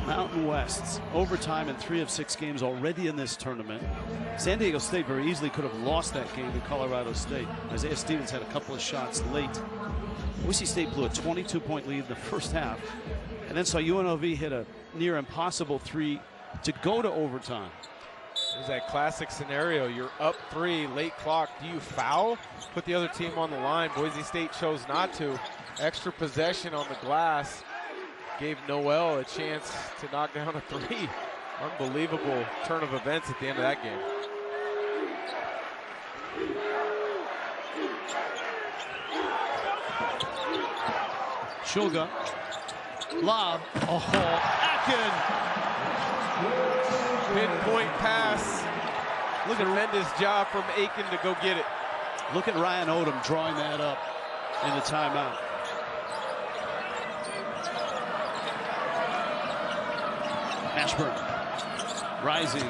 Mountain West's overtime in 3 of 6 games already in this tournament. San Diego State very easily could have lost that game to Colorado State. Isaiah Stevens had a couple of shots late. Boise State blew a 22-point lead in the first half, and then saw UNLV hit a near impossible 3 to go to overtime. There's that classic scenario. You're up 3, late clock. Do you foul? Put the other team on the line. Boise State chose not to. Extra possession on the glass gave Noel a chance to knock down a 3. Unbelievable turn of events at the end of that game. Shulga. Lob. Oh, Akin. Pinpoint pass. Look at tremendous job from Aiken to go get it. Look at Ryan Odom drawing that up in the timeout. Ashburn rising,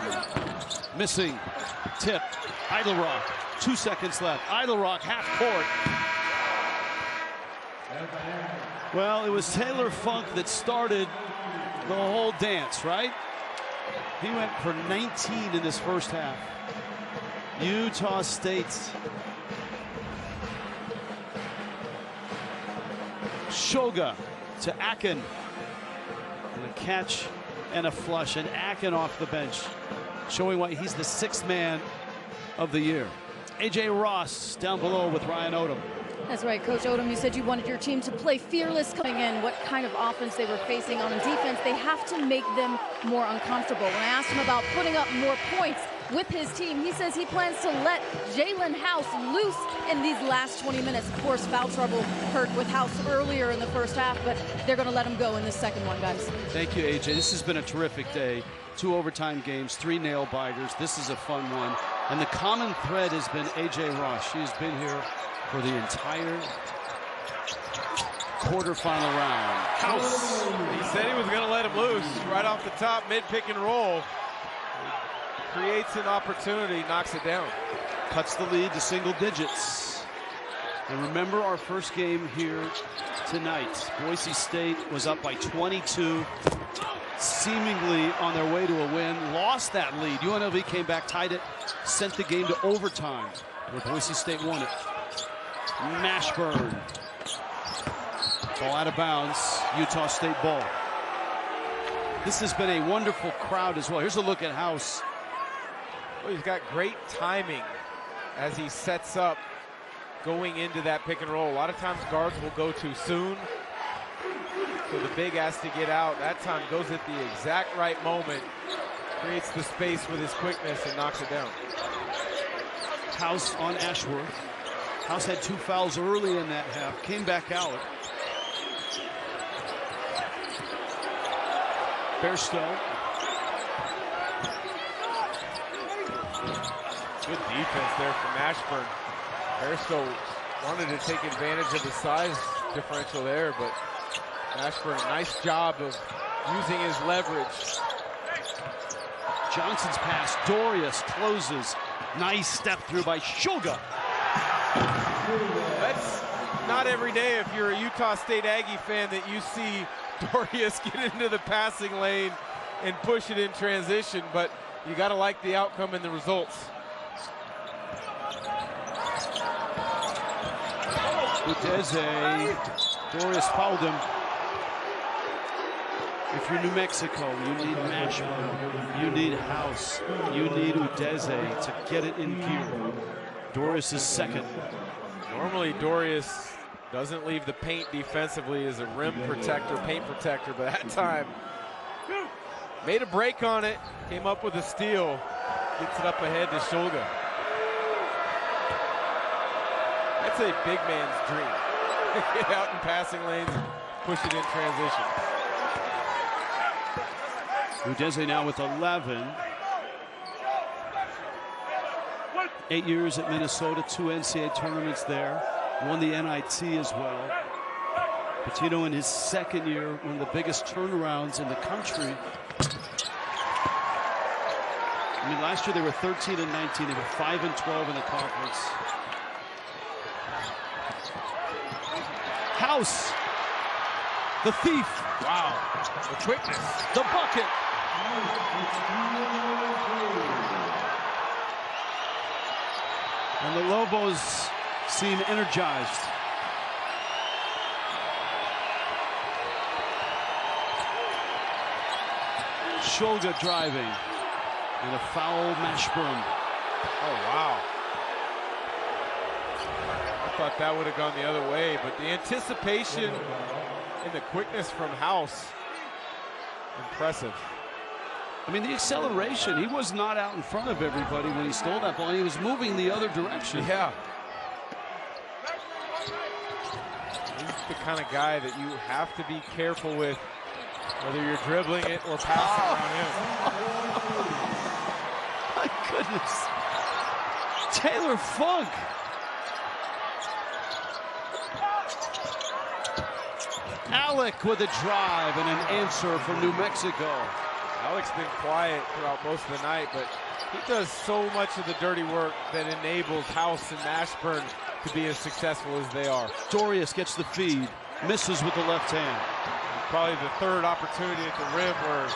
missing, tip, Idle Rock, 2 seconds left. Idle Rock, half court. Well, it was Taylor Funk that started the whole dance, right? He went for 19 in this first half. Utah State Shoga to Akin. And a catch and a flush, and Akin off the bench, showing why he's the 6th man of the year. A.J. Ross down below with Ryan Odom. That's right, Coach Odom, you said you wanted your team to play fearless coming in. What kind of offense they were facing on defense, they have to make them more uncomfortable. When I asked him about putting up more points with his team, he says he plans to let Jalen House loose in these last 20 minutes. Of course, foul trouble hurt with House earlier in the first half, but they're going to let him go in the second one, guys. Thank you, AJ. This has been a terrific day. 2 overtime games, 3 nail biters. This is a fun one. And the common thread has been AJ Ross. She has been here for the entire quarterfinal round. House. He said he was going to let him loose right off the top, mid pick and roll. Creates an opportunity, knocks it down. Cuts the lead to single digits. And remember our first game here tonight. Boise State was up by 22, seemingly on their way to a win. Lost that lead. UNLV came back, tied it, sent the game to overtime, where Boise State won it. Mashburn. Ball out of bounds. Utah State ball. This has been a wonderful crowd as well. Here's a look at House. Well, he's got great timing as he sets up going into that pick and roll. A lot of times guards will go too soon, so the big has to get out. That time goes at the exact right moment, creates the space with his quickness and knocks it down. House on Ashworth. House had 2 fouls early in that half, came back out. Bairstow. Good defense there from Ashburn. Bairstow wanted to take advantage of the size differential there, but Ashburn, a nice job of using his leverage. Johnson's pass. Dorius closes. Nice step through by Shoga. That's not every day if you're a Utah State Aggie fan that you see Dorius get into the passing lane and push it in transition, but you got to like the outcome and the results. Udeze. Dorius fouled him. If you're New Mexico, you need Mashburn, you need House, you need Udeze to get it in gear. Dorius is second. Normally Dorius doesn't leave the paint defensively as a rim protector, paint protector, but that time made a break on it, came up with a steal, gets it up ahead to Shoga. That's a big man's dream. Get out in passing lanes, push it in transition. Udeze now with 11. 8 years at Minnesota, 2 NCAA tournaments there. Won the NIT as well. Patino in his second year, one of the biggest turnarounds in the country. I mean, last year they were 13 and 19. They were 5 and 12 in the conference. House, the thief. Wow, the quickness. The bucket. And the Lobos seem energized. Shoga driving. And a foul, Mashburn. Oh, wow. I thought that would have gone the other way, but the anticipation and the quickness from House, impressive. I mean, the acceleration, he was not out in front of everybody when he stole that ball. He was moving the other direction. Yeah. He's the kind of guy that you have to be careful with, whether you're dribbling it or passing around him. My goodness. Taylor Funk. Alec with a drive and an answer from New Mexico. Alex been quiet throughout most of the night, but he does so much of the dirty work that enables House and Mashburn to be as successful as they are. Dorius gets the feed, misses with the left hand. Probably the third opportunity at the rim where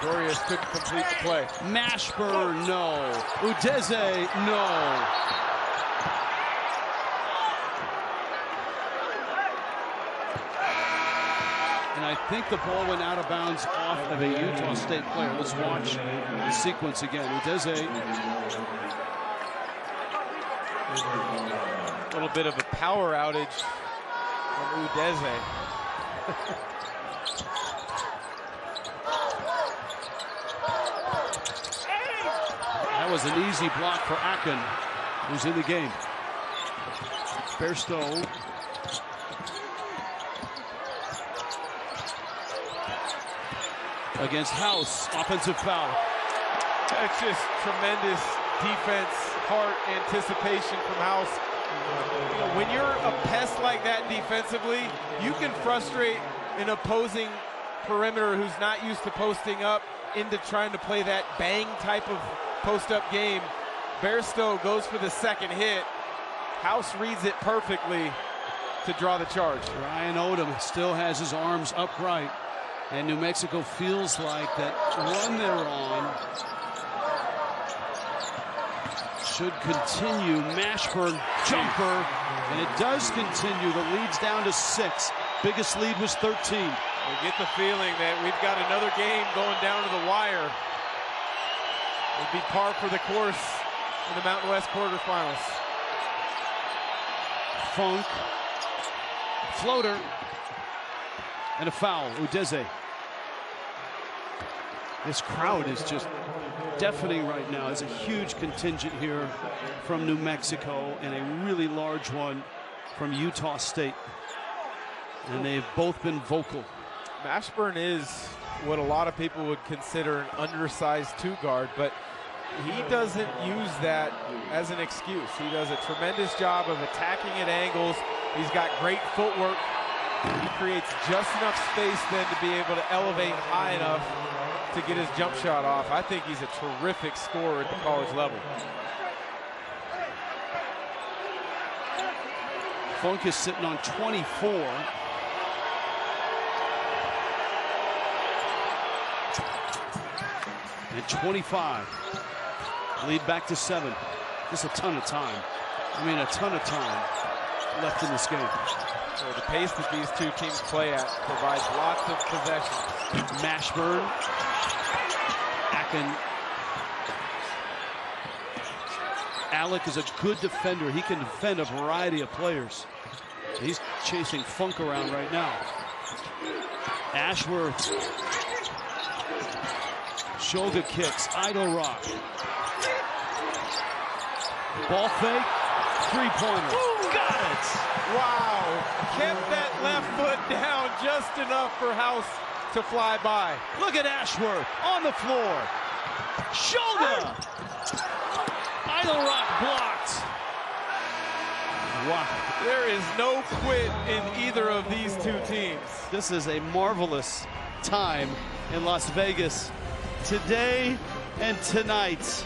Dorius couldn't complete the play. Mashburn, no. Udeze, no. And I think the ball went out of bounds off of a Utah State player. Let's watch the sequence again. Udeze. A little bit of a power outage from Udeze. That was an easy block for Akin, who's in the game. Bairstow. Against House, offensive foul. That's just tremendous defense, heart, anticipation from House. When you're a pest like that defensively, you can frustrate an opposing perimeter who's not used to posting up into trying to play that bang type of post-up game. Bairstow goes for the second hit. House reads it perfectly to draw the charge. Ryan Odom still has his arms upright, and New Mexico feels like that run they're on should continue. Mashburn jumper, and it does continue. The lead's down to 6. Biggest lead was 13. We get the feeling that we've got another game going down to the wire. It'd be par for the course in the Mountain West quarterfinals. Funk, floater, and a foul. Udeze. This crowd is just deafening right now. It's a huge contingent here from New Mexico and a really large one from Utah State. And they've both been vocal. Mashburn is what a lot of people would consider an undersized two-guard, but he doesn't use that as an excuse. He does a tremendous job of attacking at angles. He's got great footwork. He creates just enough space then to be able to elevate high enough to get his jump shot off. I think he's a terrific scorer at the college level. Funk is sitting on 24. And 25. Lead back to 7. Just a ton of time. I mean, a ton of time left in this game. So the pace that these two teams play at provides lots of possessions. Mashburn. Akin. Alec is a good defender. He can defend a variety of players. He's chasing Funk around right now. Ashworth. Shoga kicks. Idle rock. Ball fake. Three-pointer. Got it. Wow. Kept that left foot down just enough for House to fly by. Look at Ashworth on the floor. Shoga. Idle rock blocked. Wow. There is no quit in either of these two teams. This is a marvelous time in Las Vegas today and tonight.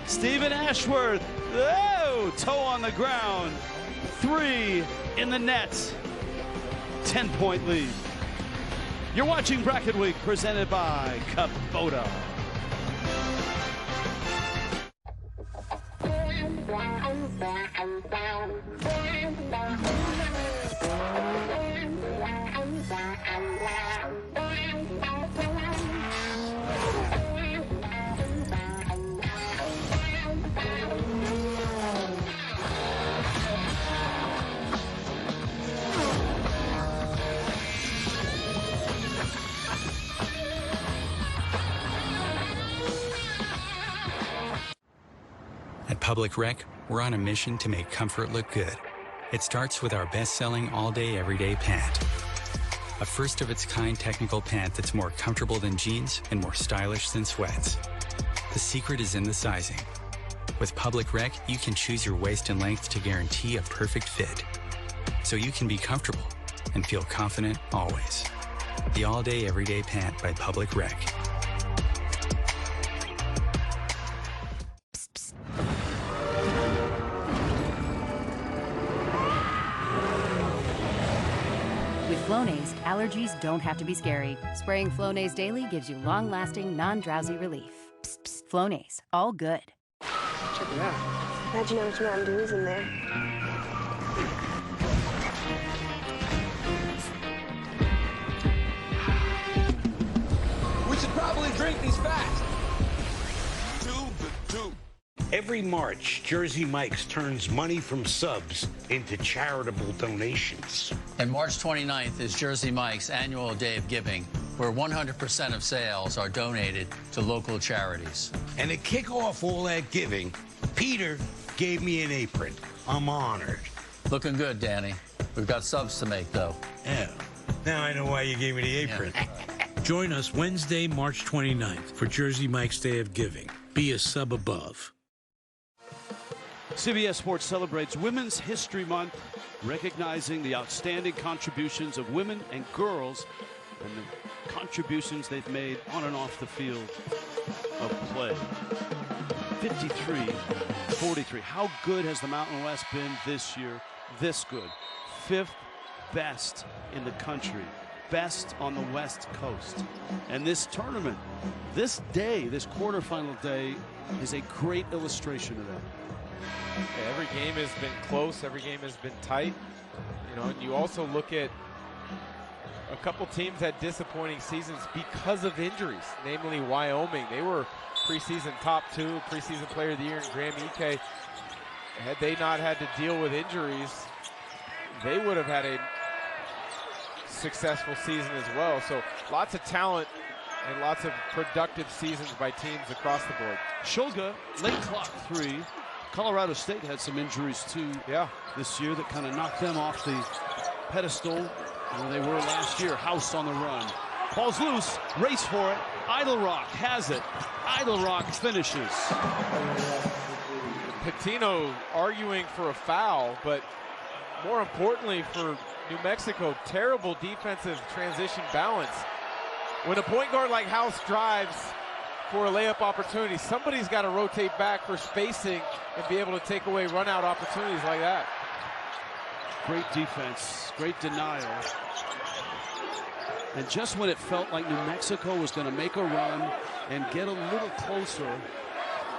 Stephen Ashworth, oh, toe on the ground. 3 in the net. 10-point lead. You're watching Bracket Week presented by Kubota. At Public Rec, we're on a mission to make comfort look good. It starts with our best-selling all-day, everyday pant. A first-of-its-kind technical pant that's more comfortable than jeans and more stylish than sweats. The secret is in the sizing. With Public Rec, you can choose your waist and length to guarantee a perfect fit. So you can be comfortable and feel confident always. The all-day, everyday pant by Public Rec. With Flonase, allergies don't have to be scary. Spraying Flonase daily gives you long-lasting, non-drowsy relief. Psst, psst. Flonase, all good. Check it out. Imagine how much Mountain Dew is in there. We should probably drink these fast. Every March, Jersey Mike's turns money from subs into charitable donations. And March 29th is Jersey Mike's annual day of giving, where 100% of sales are donated to local charities. And to kick off all that giving, Peter gave me an apron. I'm honored. Looking good, Danny. We've got subs to make, though. Yeah. Now I know why you gave me the apron. Yeah. Join us Wednesday, March 29th for Jersey Mike's Day of Giving. Be a sub above. CBS Sports celebrates Women's History Month, recognizing the outstanding contributions of women and girls and the contributions they've made on and off the field of play. 53-43. How good has the Mountain West been this year? This good. 5th best in the country. Best on the West Coast. And this tournament, this day, this quarterfinal day, is a great illustration of that. Yeah, every game has been close. Every game has been tight. You know, and you also look at a couple teams had disappointing seasons because of injuries, namely Wyoming. They were preseason top 2, preseason player of the year in Graham Ike. Had they not had to deal with injuries, they would have had a successful season as well. So lots of talent and lots of productive seasons by teams across the board. Shulga, late clock 3. Colorado State had some injuries too this year that kind of knocked them off the pedestal where they were last year. House on the run. Ball's loose, race for it. Idle Rock has it. Idle Rock finishes. Patino arguing for a foul, but more importantly for New Mexico, terrible defensive transition balance. When a point guard like House drives for a layup opportunity, somebody's got to rotate back for spacing and be able to take away run-out opportunities like that. Great defense, great denial. And just when it felt like New Mexico was going to make a run and get a little closer,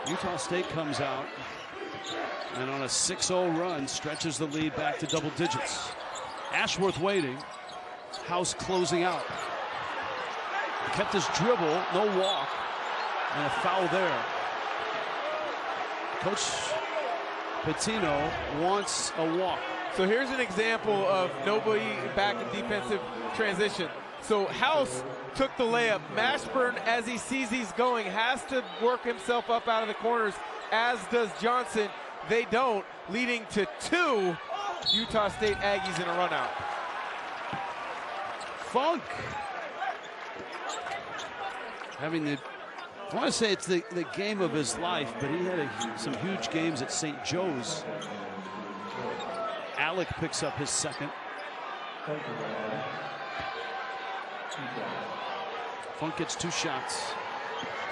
Utah State comes out and on a 6-0 run stretches the lead back to double digits. Ashworth waiting, House closing out. Kept his dribble, no walk, and a foul there. Coach Patino wants a walk. So here's an example of nobody back in defensive transition. So House took the layup. Mashburn, as he sees he's going, has to work himself up out of the corners, as does Johnson. They don't, leading to 2 Utah State Aggies in a run out. Funk having the, I want to say it's the game of his life, but he had some huge games at St. Joe's. Alec picks up his second. Funk gets 2 shots.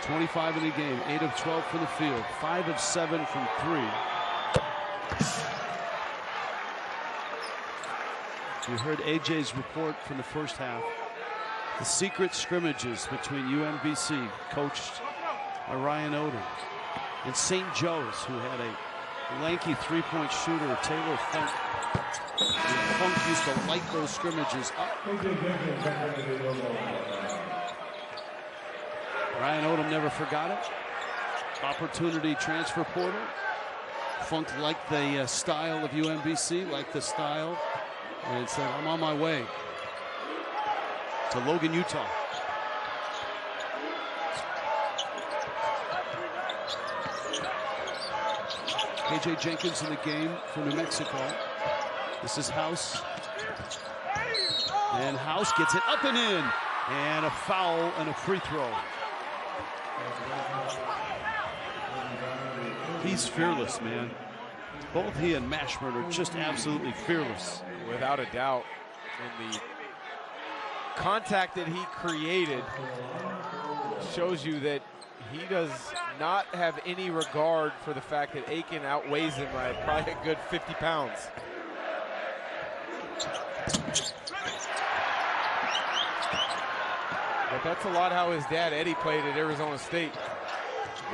25 in the game, 8 of 12 from the field, 5 of 7 from 3. You heard AJ's report from the first half. The secret scrimmages between UMBC, coached by Ryan Odom, and St. Joe's, who had a lanky 3-point shooter, Taylor Funk. And Funk used to light those scrimmages up. Ryan Odom never forgot it. Opportunity transfer portal. Funk liked the style of UMBC, liked the style, and said, I'm on my way to Logan, Utah. KJ Jenkins in the game for New Mexico. This is House. And House gets it up and in. And a foul and a free throw. He's fearless, man. Both he and Mashburn are just absolutely fearless. Without a doubt. And the contact that he created shows you that he does not have any regard for the fact that Aiken outweighs him by probably a good 50 pounds. But that's a lot how his dad, Eddie, played at Arizona State.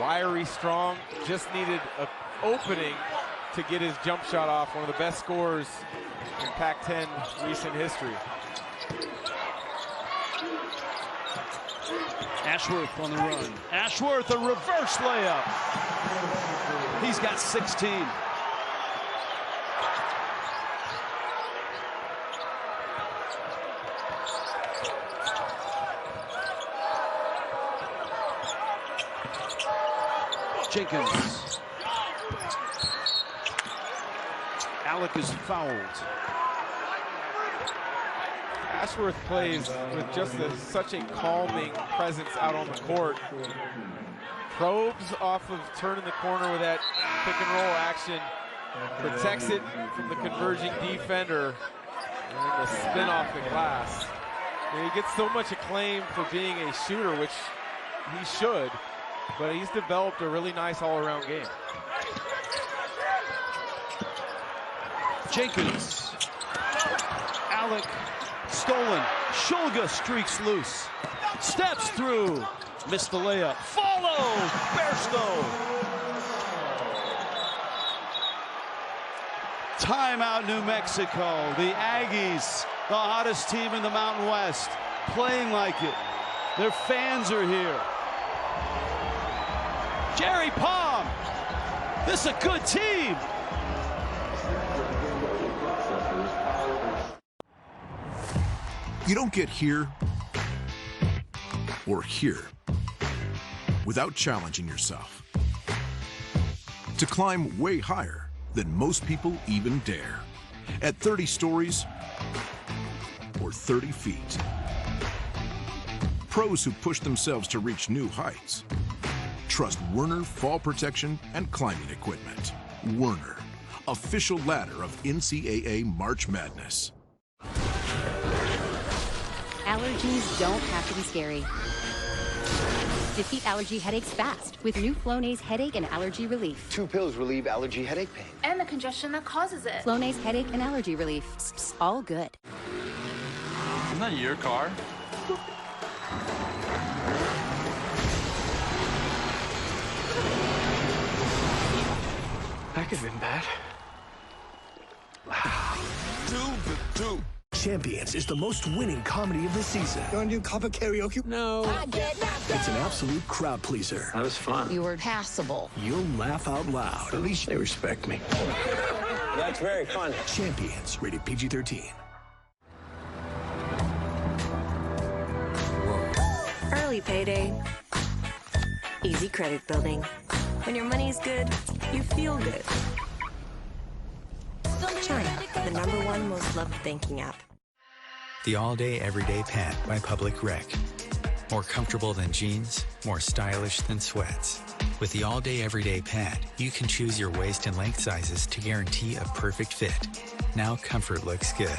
Wiry, strong, just needed an opening to get his jump shot off. One of the best scorers in Pac-10 recent history. Ashworth on the run. Ashworth, a reverse layup. He's got 16. Jenkins. Alec is fouled. Ashworth plays with just such a calming presence out on the court. Probes off of turning the corner with that pick and roll action. Protects it from the converging defender. And then the spin off the glass. And he gets so much acclaim for being a shooter, which he should. But he's developed a really nice all-around game. Jenkins. Alec. Stolen. Shulga streaks loose. Steps through. Missed the layup. Follow. Bairstow. Timeout, New Mexico. The Aggies, the hottest team in the Mountain West, playing like it. Their fans are here. Jerry Palm. This is a good team. You don't get here or here without challenging yourself to climb way higher than most people even dare at 30 stories or 30 feet. Pros who push themselves to reach new heights trust Werner Fall Protection and Climbing Equipment. Werner, official ladder of NCAA March Madness. Allergies don't have to be scary. Defeat allergy headaches fast with new Flonase Headache and Allergy Relief. 2 pills relieve allergy headache pain. And the congestion that causes it. Flonase Headache and Allergy Relief. All good. Isn't that your car? That could have been bad. Champions is the most winning comedy of the season. You want to do Coppa karaoke? No. It's an absolute crowd pleaser. That was fun. You were passable. You'll laugh out loud. At least they respect me. That's very fun. Champions, rated PG-13. Early payday. Easy credit building. When your money's good, you feel good. Chime, the #1 most loved banking app. The all-day, everyday pant by Public Rec. More comfortable than jeans, more stylish than sweats. With the all-day, everyday pant, you can choose your waist and length sizes to guarantee a perfect fit. Now comfort looks good.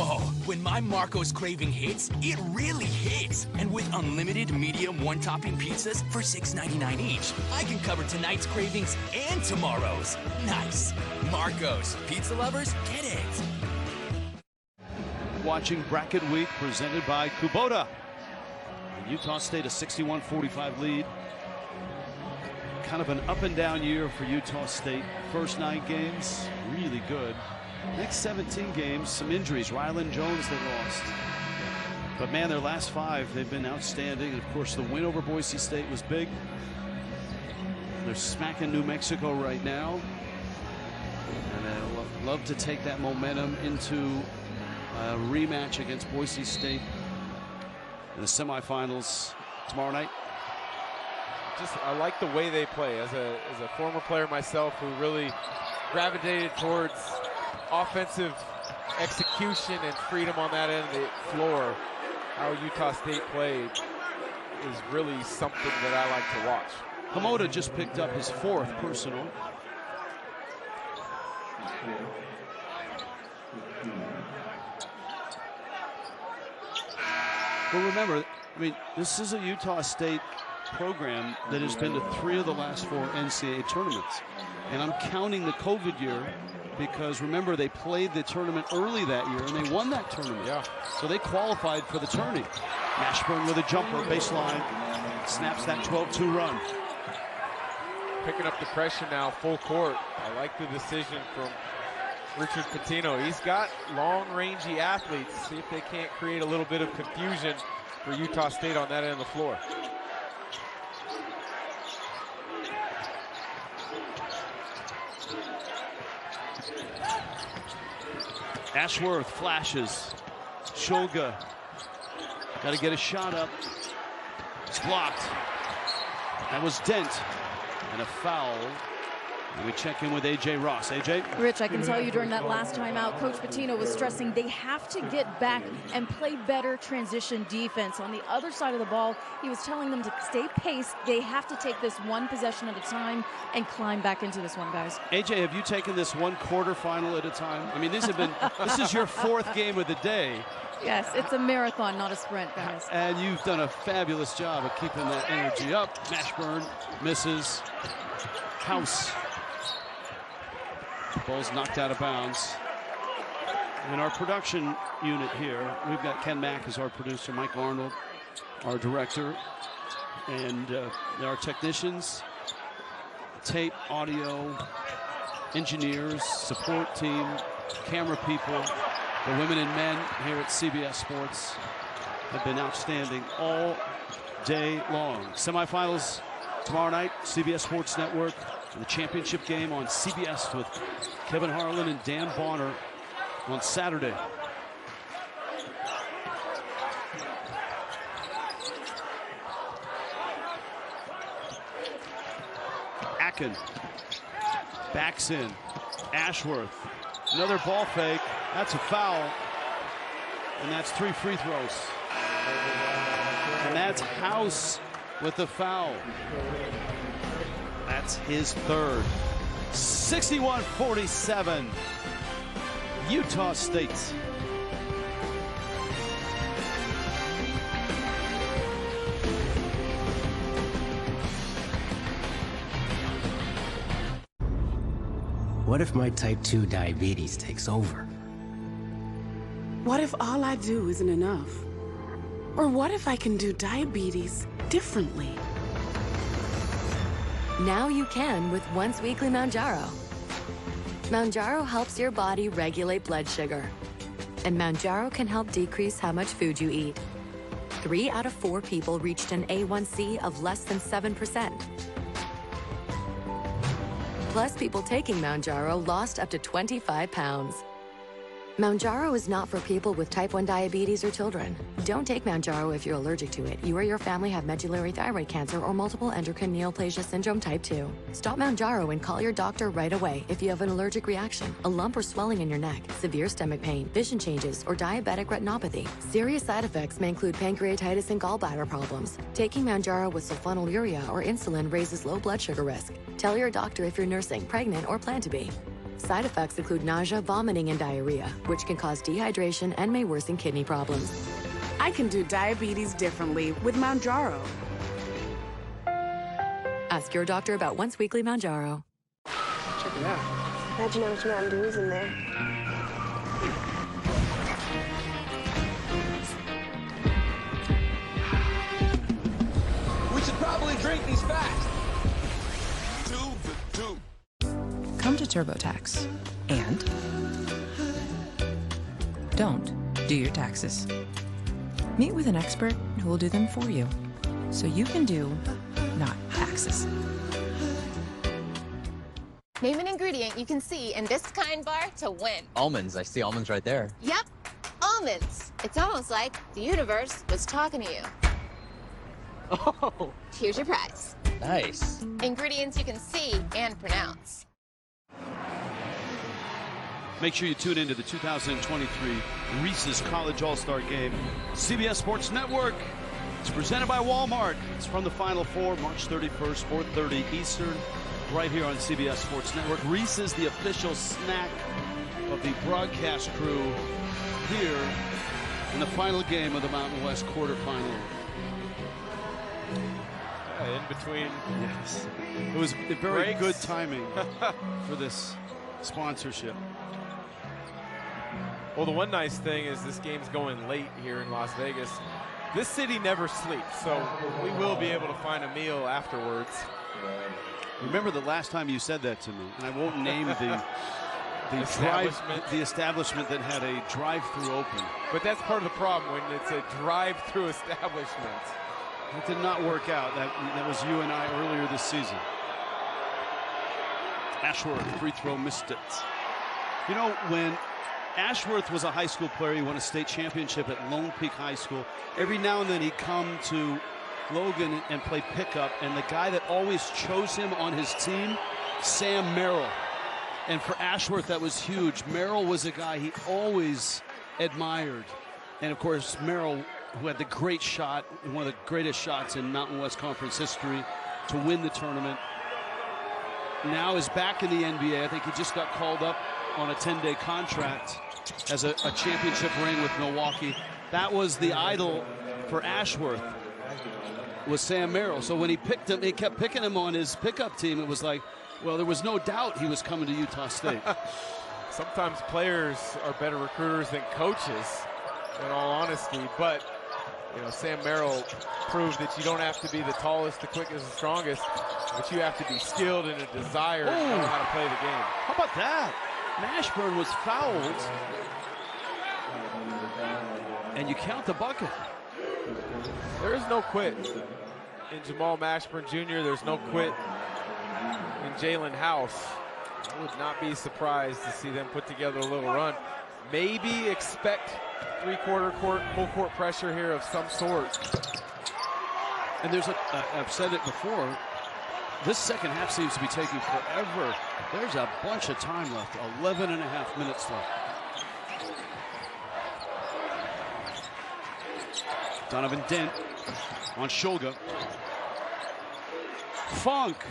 Oh, when my Marco's craving hits, it really hits. And with unlimited medium one-topping pizzas for $6.99 each, I can cover tonight's cravings and tomorrow's. Nice. Marco's. Pizza lovers, get it. Watching Bracket Week presented by Kubota. Utah State a 61-45 lead. Kind of an up and down year for Utah State. First 9 games, really good. Next 17 games, some injuries. Rylan Jones they lost. But man, their last 5, they've been outstanding. And of course, the win over Boise State was big. They're smacking New Mexico right now. And they'll love to take that momentum into a rematch against Boise State in the semifinals tomorrow night. I like the way they play. As a former player myself who really gravitated towards offensive execution and freedom on that end of the floor, how Utah State played is really something that I like to watch. Hamoda just picked up his 4th personal. But remember, I mean, this is a Utah State program that has been to 3 of the last 4 NCAA tournaments. And I'm counting the COVID year because remember they played the tournament early that year and they won that tournament. Yeah. So they qualified for the tourney. Mashburn with a jumper, baseline, snaps that 12-2 run. Picking up the pressure now, full court. I like the decision from Richard Pitino. He's got long-rangey athletes. See if they can't create a little bit of confusion for Utah State on that end of the floor. Ashworth flashes. Shulga got to get a shot up. It's blocked. That was Dent. And a foul. And we check in with A.J. Ross. A.J.? Rich, I can tell you during that last timeout, Coach Pitino was stressing they have to get back and play better transition defense. On the other side of the ball, he was telling them to stay paced. They have to take this one possession at a time and climb back into this one, guys. A.J., have you taken this one quarterfinal at a time? I mean, this is your fourth game of the day. Yes, it's a marathon, not a sprint, guys. And you've done a fabulous job of keeping that energy up. Mashburn misses. House. Ball's knocked out of bounds. In our production unit here, we've got Ken Mack as our producer, Mike Arnold, our director, and our technicians, tape, audio, engineers, support team, camera people, the women and men here at CBS Sports have been outstanding all day long. Semifinals tomorrow night, CBS Sports Network. The championship game on CBS with Kevin Harlan and Dan Bonner on Saturday. Akin backs in. Ashworth, another ball fake. That's a foul. And that's 3 free throws. And that's House with the foul. That's his third. 61-47. Utah State. What if my type 2 diabetes takes over? What if all I do isn't enough? Or what if I can do diabetes differently? Now you can with Once Weekly Mounjaro. Mounjaro helps your body regulate blood sugar. And Mounjaro can help decrease how much food you eat. 3 out of 4 people reached an A1C of less than 7%. Plus, people taking Mounjaro lost up to 25 pounds. Mounjaro is not for people with type 1 diabetes or children. Don't take Mounjaro if you're allergic to it. You or your family have medullary thyroid cancer or multiple endocrine neoplasia syndrome type 2. Stop Mounjaro and call your doctor right away if you have an allergic reaction, a lump or swelling in your neck, severe stomach pain, vision changes, or diabetic retinopathy. Serious side effects may include pancreatitis and gallbladder problems. Taking Mounjaro with sulfonylurea or insulin raises low blood sugar risk. Tell your doctor if you're nursing, pregnant, or plan to be. Side effects include nausea, vomiting, and diarrhea, which can cause dehydration and may worsen kidney problems. I can do diabetes differently with Mounjaro. Ask your doctor about Once Weekly Mounjaro. Check it out. Imagine how much Mountain Dew is in there. We should probably drink these fast. Come to TurboTax and don't do your taxes. Meet with an expert who will do them for you, so you can do not taxes. Name an ingredient you can see in this kind bar to win. Almonds. I see almonds right there. Yep, almonds. It's almost like the universe was talking to you. Oh. Here's your prize. Nice. Ingredients you can see and pronounce. Make sure you tune into the 2023 Reese's College All-Star Game. CBS Sports Network. It's presented by Walmart. It's from the Final Four, March 31st, 4:30 Eastern, right here on CBS Sports Network. Reese's, the official snack of the broadcast crew here in the final game of the Mountain West quarterfinal. In between. Yes. It was very breaks. good timing for this sponsorship. Well, the one nice thing is this game's going late here in Las Vegas. This city never sleeps, so we will be able to find a meal afterwards. Remember the last time you said that to me, and I won't name the establishment that had a drive-through open. But that's part of the problem when it's a drive-through establishment. That did not work out. That was you and I earlier this season. Ashworth, free throw, missed it. You know, when Ashworth was a high school player, he won a state championship at Lone Peak High School. Every now and then he'd come to Logan and play pickup, and the guy that always chose him on his team, Sam Merrill. And for Ashworth, that was huge. Merrill was a guy he always admired. And of course, Merrill, who had the great shot, one of the greatest shots in Mountain West Conference history to win the tournament, now is back in the NBA. I think he just got called up on a 10-day contract as a championship ring with Milwaukee. That was the idol for Ashworth, was Sam Merrill. So when he picked him, he kept picking him on his pickup team. It was like, well, there was no doubt he was coming to Utah State. Sometimes players are better recruiters than coaches, in all honesty. But, you know, Sam Merrill proved that you don't have to be the tallest, the quickest, the strongest, but you have to be skilled and a desire to know how to play the game. How about that? Mashburn was fouled, and you count the bucket. There is no quit in Jamal Mashburn Jr. There's no quit in Jalen House. I would not be surprised to see them put together a little run. Maybe expect three-quarter court, full court pressure here of some sort. And there's I've said it before, this second half seems to be taking forever. There's a bunch of time left, 11 and a half minutes left. Donovan Dent on Shulga. Funk.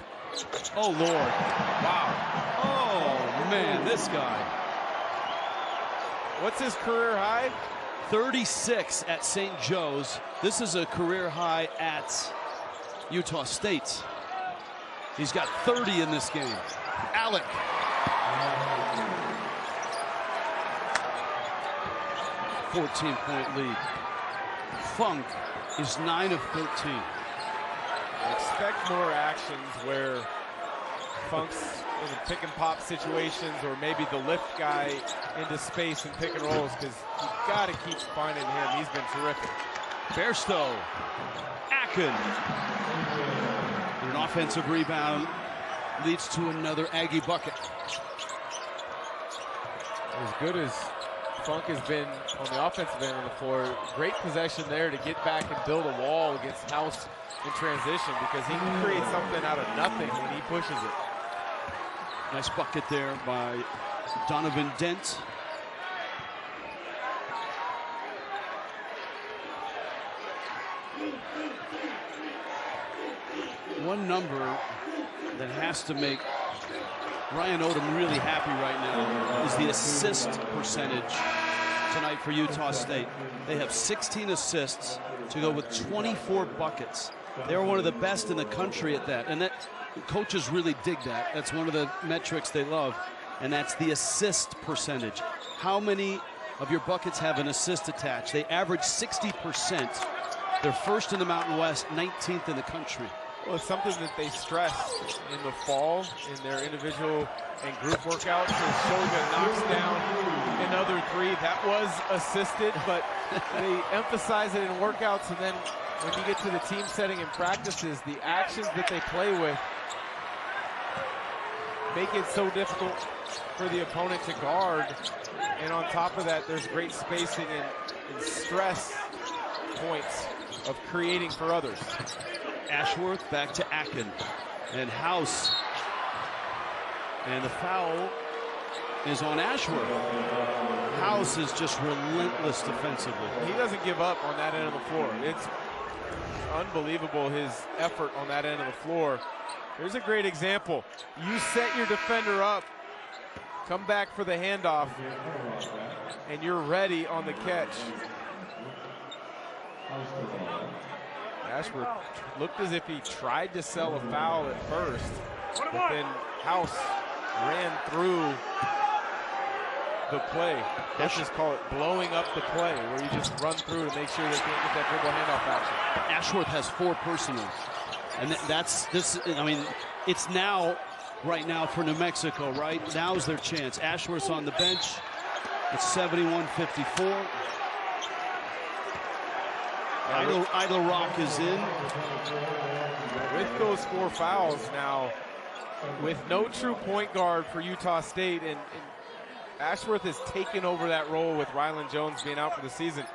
Oh, Lord. Wow. Oh, man, this guy. What's his career high? 36 at St. Joe's. This is a career high at Utah State. He's got 30 in this game. Alec. A 14-point lead. Funk is 9 of 13. Expect more actions where Funk's in pick and pop situations, or maybe the lift guy into space and pick and rolls, because you got to keep finding him. He's been terrific. Bairstow. Akin. And an offensive rebound leads to another Aggie bucket. As good as Funk has been on the offensive end of the floor, great possession there to get back and build a wall against House in transition, because he can create something out of nothing when he pushes it. Nice bucket there by Donovan Dent. One number that has to make Ryan Odom really happy right now is the assist percentage tonight for Utah State. They have 16 assists to go with 24 buckets. They're one of the best in the country at that, and that coaches really dig that. That's one of the metrics they love, and that's the assist percentage. How many of your buckets have an assist attached? They average 60%. They're first in the Mountain West, 19th in the country. Well, it's something that they stress in the fall in their individual and group workouts. Shulga knocks down another three. That was assisted, but they emphasize it in workouts, and then when you get to the team setting and practices, the actions that they play with make it so difficult for the opponent to guard. And on top of that, there's great spacing and stress points of creating for others. Ashworth back to Akin, and House, and the foul is on Ashworth. House is just relentless defensively. He doesn't give up on that end of the floor. It's unbelievable, his effort on that end of the floor. Here's a great example. You set your defender up, come back for the handoff, and you're ready on the catch. Ashworth looked as if he tried to sell a foul at first, but then House ran through the play. Let's just call it blowing up the play, where you just run through to make sure they can't get that dribble handoff action. Ashworth has 4 personals. And that's this. I mean, it's now, right now for New Mexico, right? Now's their chance. Ashworth's on the bench. It's 71-54. Idle Rock is in. With those 4 fouls now, with no true point guard for Utah State, and Ashworth has taken over that role with Rylan Jones being out for the season.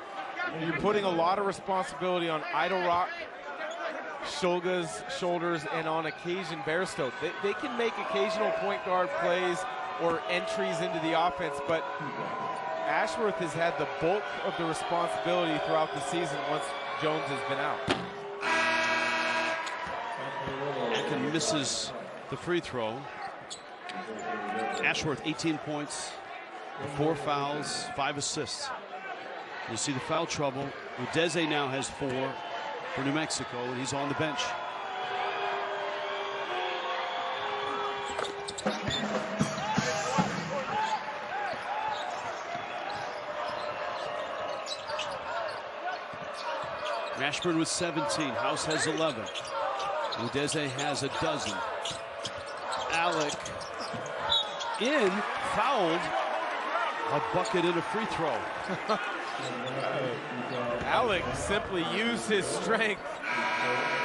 You're putting a lot of responsibility on Idle Rock, Shulga's shoulders, and on occasion Bairstow. They can make occasional point guard plays or entries into the offense, but Ashworth has had the bulk of the responsibility throughout the season once Jones has been out. Aiken misses the free throw. Ashworth 18 points, 4 fouls, 5 assists. You see the foul trouble. Udeze now has 4 for New Mexico, and he's on the bench. Ashburn with 17. House has 11. Udeze has a dozen. Alec in, fouled. A bucket and a free throw. Alec simply used his strength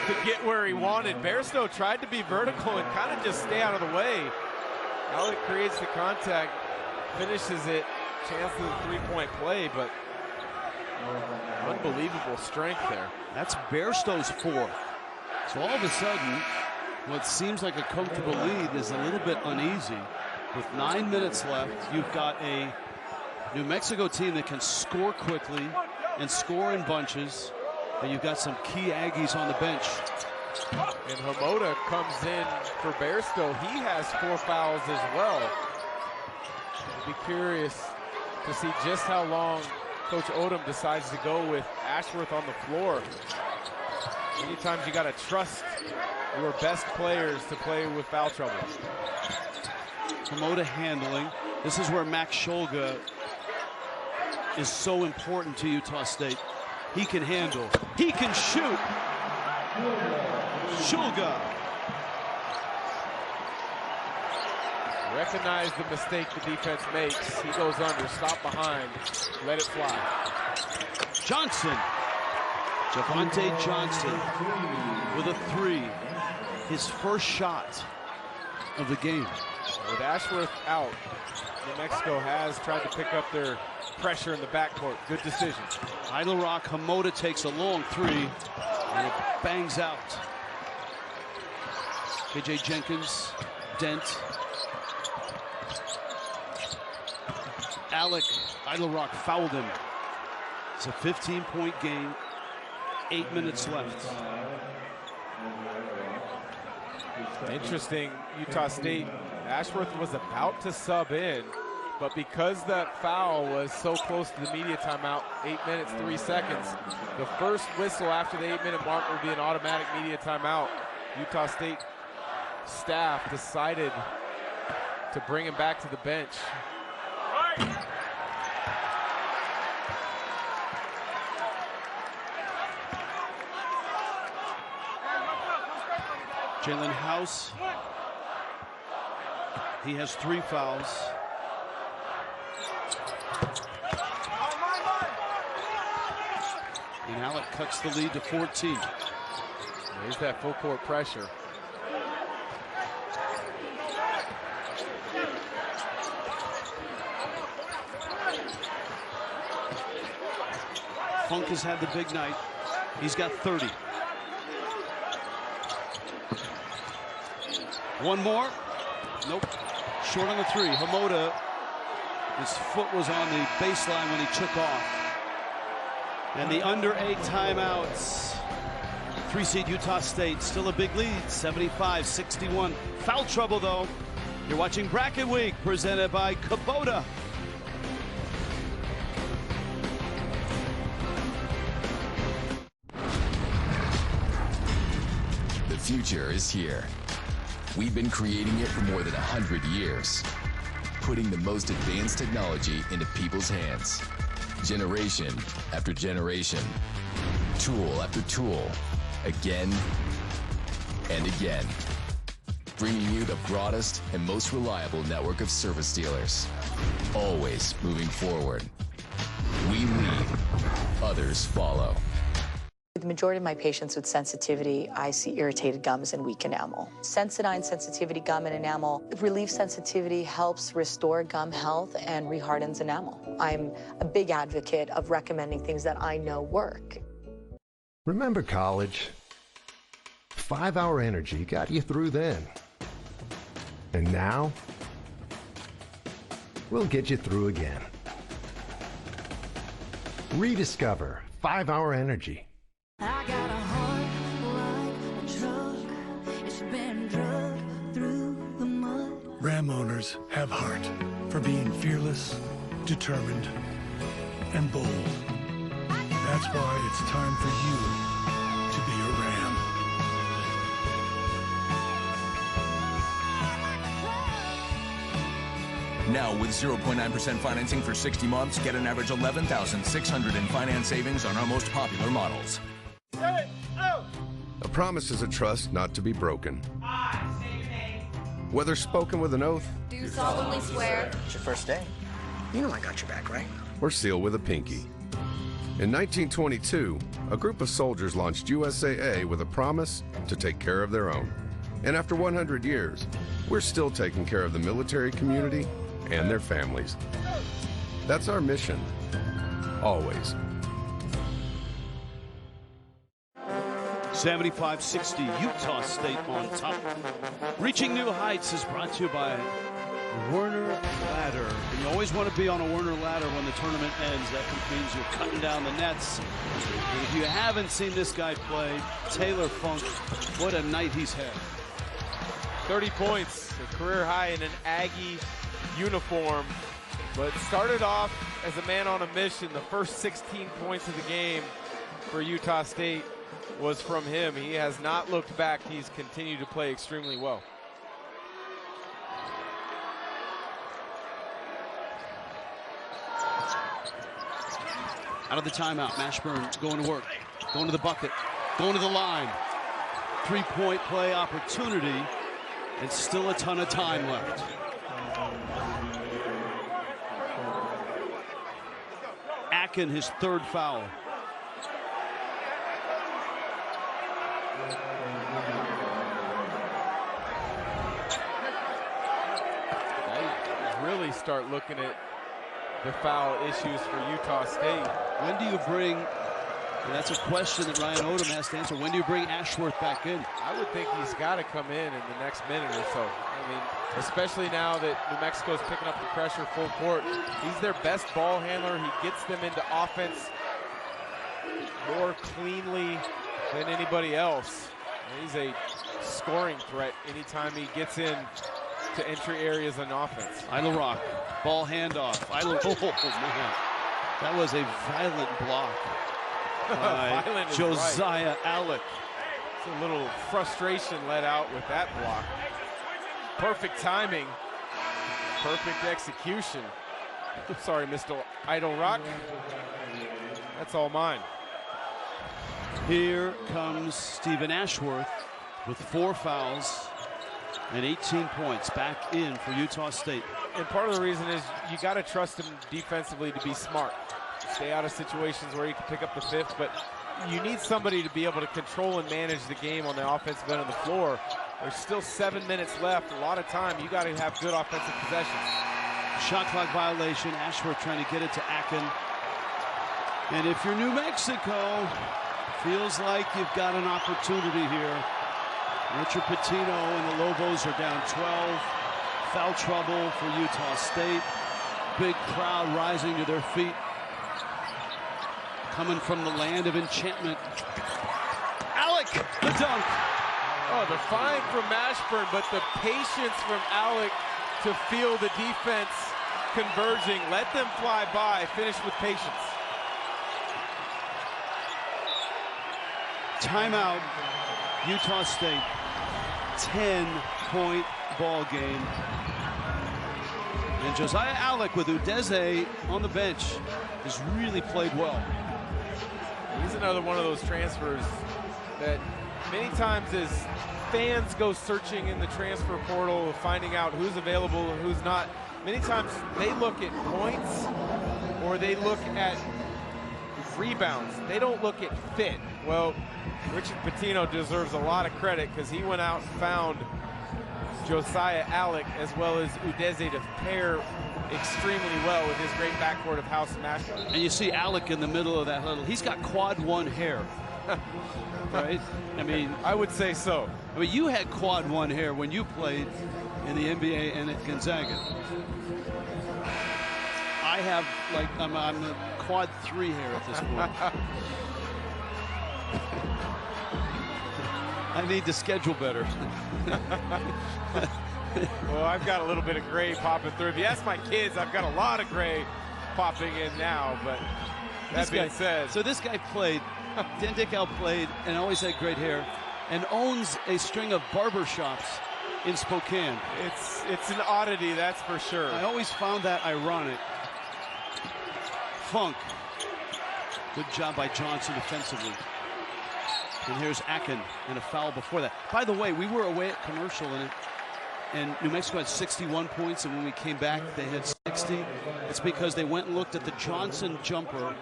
to get where he wanted. Bairstow tried to be vertical and kind of just stay out of the way. Alec creates the contact, finishes it, chance of the three-point play, but unbelievable strength there. That's Bairstow's 4th. So all of a sudden, what seems like a comfortable lead is a little bit uneasy. With 9 minutes left, you've got a New Mexico team that can score quickly and score in bunches, and you've got some key Aggies on the bench. And Hamoda comes in for Bairstow. He has 4 fouls as well. I'll be curious to see just how long Coach Odom decides to go with Ashworth on the floor. Many times you got to trust your best players to play with foul trouble. Hamoda handling. This is where Max Shulga is so important to Utah State. He can handle. He can shoot. Shulga. Recognize the mistake the defense makes. He goes under, stop behind, let it fly. Johnson. Javante Johnson with a 3. His first shot of the game. With Ashworth out, New Mexico has tried to pick up their pressure in the backcourt. Good decision. Idle Rock, Hamoda takes a long 3, and it bangs out. KJ Jenkins, Dent. Alec Idle Rock fouled him. It's a 15-point game. 8 minutes left. Interesting, Utah State. Ashworth was about to sub in, but because that foul was so close to the media timeout, 8 minutes, 3 seconds, the first whistle after the 8-minute mark will be an automatic media timeout. Utah State staff decided to bring him back to the bench. Jalen House, he has 3 fouls. And Alec cuts the lead to 14. There's that full court pressure. Funk has had the big night. He's got 30. One more. Nope. Short on the 3. Hamoda, his foot was on the baseline when he took off. And the under 8 timeouts. 3-seed Utah State, still a big lead, 75-61. Foul trouble, though. You're watching Bracket Week, presented by Kubota. The future is here. We've been creating it for more than 100 years, putting the most advanced technology into people's hands. Generation after generation, tool after tool, again and again. Bringing you the broadest and most reliable network of service dealers. Always moving forward. We lead, others follow. The majority of my patients with sensitivity, I see irritated gums and weak enamel. Sensodyne sensitivity gum and enamel relieves sensitivity, helps restore gum health, and rehardens enamel. I'm a big advocate of recommending things that I know work. Remember college? 5-hour energy got you through then. And now, we'll get you through again. Rediscover 5-hour energy. I got a heart like a truck. It's been drugged through the mud. Ram owners have heart for being fearless, determined, and bold. That's why it's time for you to be a Ram. Now, with 0.9% financing for 60 months, get an average $11,600 in finance savings on our most popular models. A promise is a trust not to be broken. Whether spoken with an oath, Do solemnly swear. It's your first day. You know I got your back, right? or sealed with a pinky. In 1922, a group of soldiers launched USAA with a promise to take care of their own. And after 100 years, we're still taking care of the military community and their families. That's our mission, always. 75-60, Utah State on top. Reaching new heights is brought to you by Werner Ladder. And you always want to be on a Werner Ladder when the tournament ends. That means you're cutting down the nets. And if you haven't seen this guy play, Taylor Funk, what a night he's had. 30 points, a career high in an Aggie uniform, but started off as a man on a mission. The first 16 points of the game for Utah State was from him. He has not looked back. He's continued to play extremely well. Out of the timeout, Mashburn going to work, going to the bucket, going to the line. Three-point play opportunity, and still a ton of time left. Akin, his third foul. They really start looking at the foul issues for Utah State. When do you bring, and that's a question that Ryan Odom has to answer, when do you bring Ashworth back in? I would think he's got to come in the next minute or so. I mean, especially now that New Mexico's picking up the pressure full court. He's their best ball handler. He gets them into offense more cleanly than anybody else. And he's a scoring threat anytime he gets in to entry areas on offense. Idle Rock, ball handoff. Oh man, that was a violent block by Violent is Josiah right. Alec. It's a little frustration let out with that block. Perfect timing, perfect execution. Sorry, Mr. Idle Rock. That's all mine. Here comes Stephen Ashworth with 4 fouls and 18 points back in for Utah State. And part of the reason is you got to trust him defensively to be smart. Stay out of situations where you can pick up the fifth, but you need somebody to be able to control and manage the game on the offensive end of the floor. There's still 7 minutes left, a lot of time. You got to have good offensive possessions. Shot clock violation. Ashworth trying to get it to Akin. And if you're New Mexico, feels like you've got an opportunity here. Richard Pitino and the Lobos are down 12. Foul trouble for Utah State. Big crowd rising to their feet. Coming from the land of enchantment. Alec, the dunk. Oh, the fine from Mashburn, but the patience from Alec to feel the defense converging. Let them fly by, finish with patience. Timeout, Utah State. 10 10-point ball game. And Josiah Alec with Udeze on the bench has really played well. He's another one of those transfers that many times as fans go searching in the transfer portal, finding out who's available and who's not, many times they look at points or they look at rebounds. They don't look at fit. Well, Richard Pitino deserves a lot of credit because he went out and found Josiah Alec as well as Udeze to pair extremely well with his great backcourt of House and Mashburn. And you see Alec in the middle of that huddle. He's got quad 1 hair. Right? I mean, I would say so. I mean, you had quad 1 hair when you played in the NBA and at Gonzaga. I have, like, I'm a quad 3 hair at this point. I need to schedule better. Well, I've got a little bit of gray popping through. If you ask my kids, I've got a lot of gray popping in now, but that being said. So this guy played, Dan Dickau played and always had great hair and owns a string of barber shops in Spokane. It's an oddity, that's for sure. I always found that ironic. Funk. Good job by Johnson defensively. And here's Akin and a foul before that. By the way, we were away at commercial and New Mexico had 61 points, and when we came back, they had 60. It's because they went and looked at the Johnson jumper,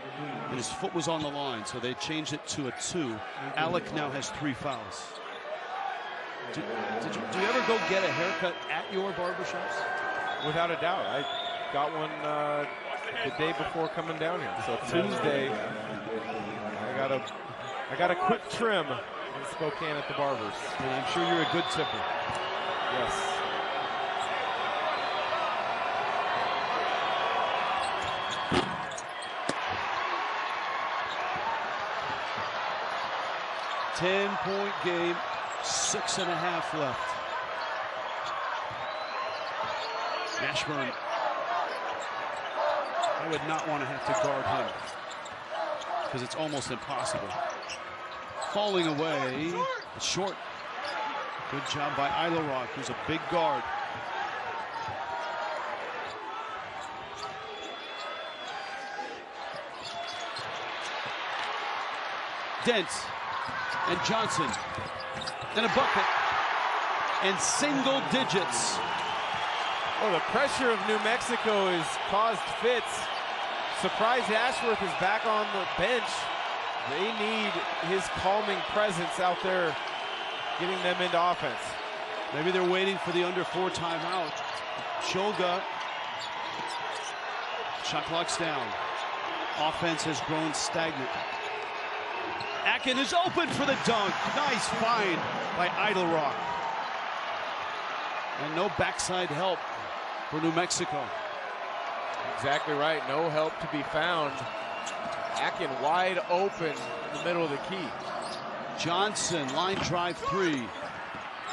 and his foot was on the line, so they changed it to a 2. Alec now has 3 fouls. Do you ever go get a haircut at your barbershops? Without a doubt. I got one the day before coming down here. So Tuesday, I got a quick trim in Spokane at the barbers. And I'm sure you're a good tipper. Yes. Ten-point game, 6.5 left. Mashburn. I would not want to have to guard him because it's almost impossible. Falling away, short. Good job by Eilerod, who's a big guard. Dent and Johnson and a bucket and single digits. Oh, the pressure of New Mexico has caused fits. Surprise Ashworth is back on the bench. They need his calming presence out there, getting them into offense. Maybe they're waiting for the under 4 timeout. Shoga. Shot clock's down. Offense has grown stagnant. Akin is open for the dunk. Nice find by Eidelrock. And no backside help for New Mexico. Exactly right. No help to be found. Akin wide open in the middle of the key. Johnson, line drive 3.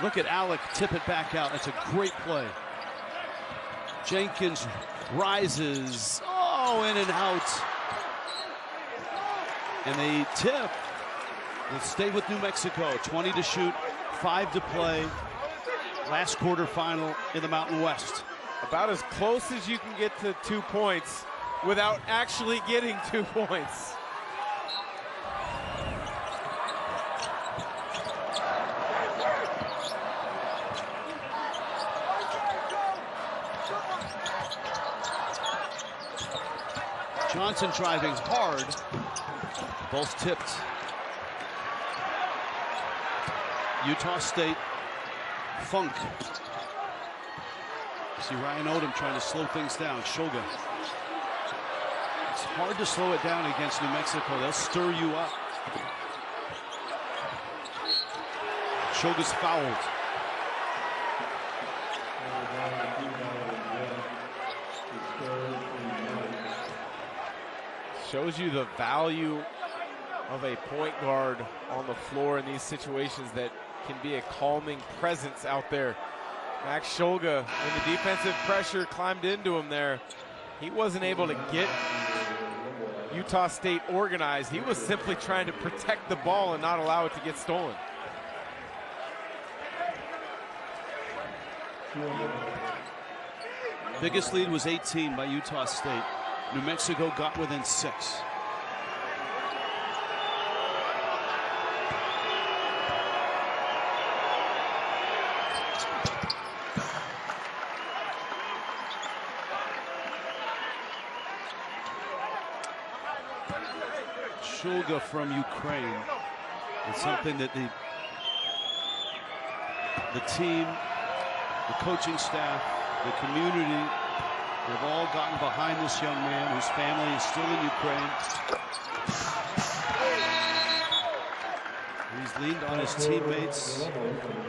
Look at Alec tip it back out. That's a great play. Jenkins rises. Oh, in and out. And the tip will stay with New Mexico. 20 to shoot, 5 to play. Last quarterfinal in the Mountain West. About as close as you can get to 2 points without actually getting 2 points. Johnson driving hard. Both tipped. Utah State. Funk. See Ryan Odom trying to slow things down. Shoga. It's hard to slow it down against New Mexico. They'll stir you up. Shoga's fouled. Shows you the value of a point guard on the floor in these situations that can be a calming presence out there. Max Shoga, when the defensive pressure climbed into him there, he wasn't able to get Utah State organized. He was simply trying to protect the ball and not allow it to get stolen. Biggest lead was 18 by Utah State. New Mexico got within 6. Shulga from Ukraine. It's something that the team, the coaching staff, the community, they've all gotten behind this young man whose family is still in Ukraine. He's leaned on his teammates,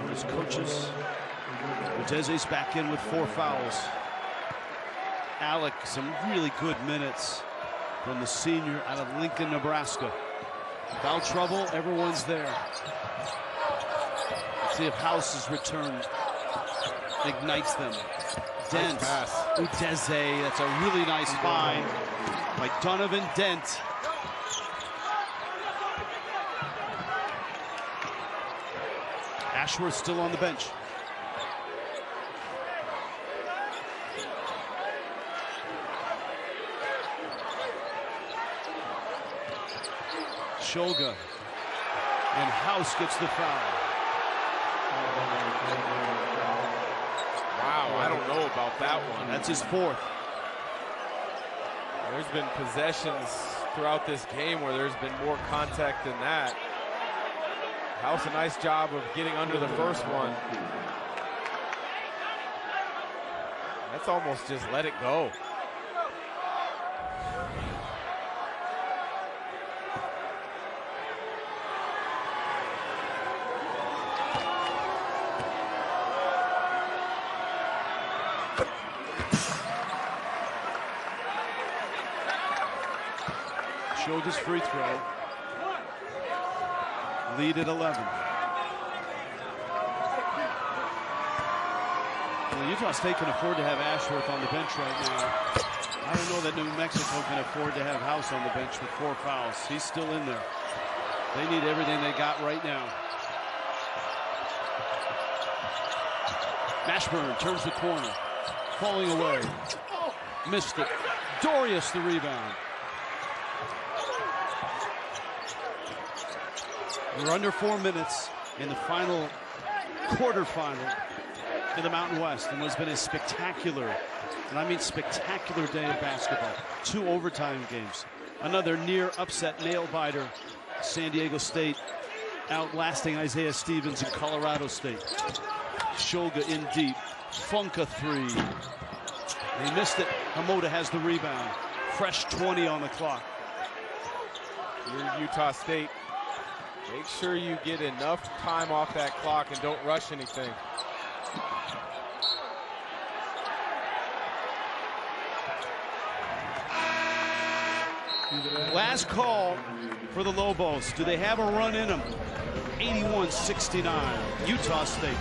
on his coaches. Udeze's back in with 4 fouls. Alec, some really good minutes from the senior out of Lincoln, Nebraska. Foul trouble, everyone's there. Let's see if House is returned. Ignites them. Dent. Nice pass. Udeze, that's a really nice find by Donovan Dent. Ashworth still on the bench. Shulga, and House gets the foul. Wow, I don't know about that one. That's his 4th. There's been possessions throughout this game where there's been more contact than that. House, a nice job of getting under the first one. That's almost just let it go. Shulga's free throw. Lead at 11. Well, Utah State can afford to have Ashworth on the bench right now. I don't know that New Mexico can afford to have House on the bench with 4 fouls. He's still in there. They need everything they got right now. Mashburn turns the corner. Falling away. Missed it. Dorius the rebound. We're under 4 minutes in the final quarterfinal in the Mountain West, and what's been a spectacular, and I mean spectacular day of basketball. 2 overtime games. Another near upset nail biter. San Diego State outlasting Isaiah Stevens in Colorado State. Shulga in deep. Funk a 3. He missed it. Hamoda has the rebound. Fresh 20 on the clock. You're Utah State. Make sure you get enough time off that clock and don't rush anything. Last call for the Lobos. Do they have a run in them? 81-69, Utah State.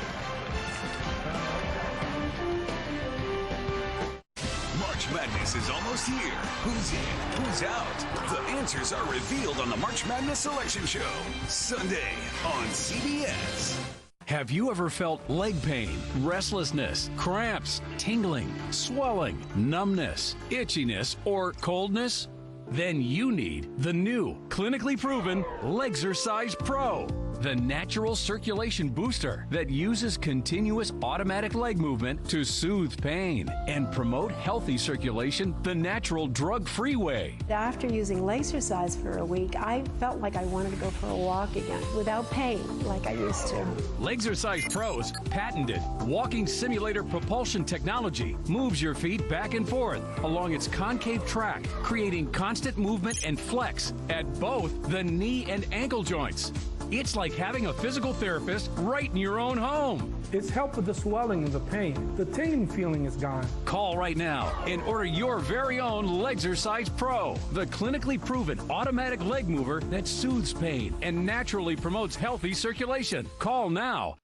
March Madness is almost here. Who's in? Who's out? The answers are revealed on the March Madness Selection Show, Sunday on CBS. Have you ever felt leg pain, restlessness, cramps, tingling, swelling, numbness, itchiness, or coldness? Then you need the new, clinically proven Legzercise Pro, the natural circulation booster that uses continuous automatic leg movement to soothe pain and promote healthy circulation the natural drug-free way. After using Legzercise for a week, I felt like I wanted to go for a walk again without pain like I used to. Legzercise Pro's patented walking simulator propulsion technology moves your feet back and forth along its concave track, creating constant movement and flex at both the knee and ankle joints. It's like having a physical therapist right in your own home. It's helped with the swelling and the pain. The tingling feeling is gone. Call right now and order your very own Legzercise Pro, the clinically proven automatic leg mover that soothes pain and naturally promotes healthy circulation. Call now.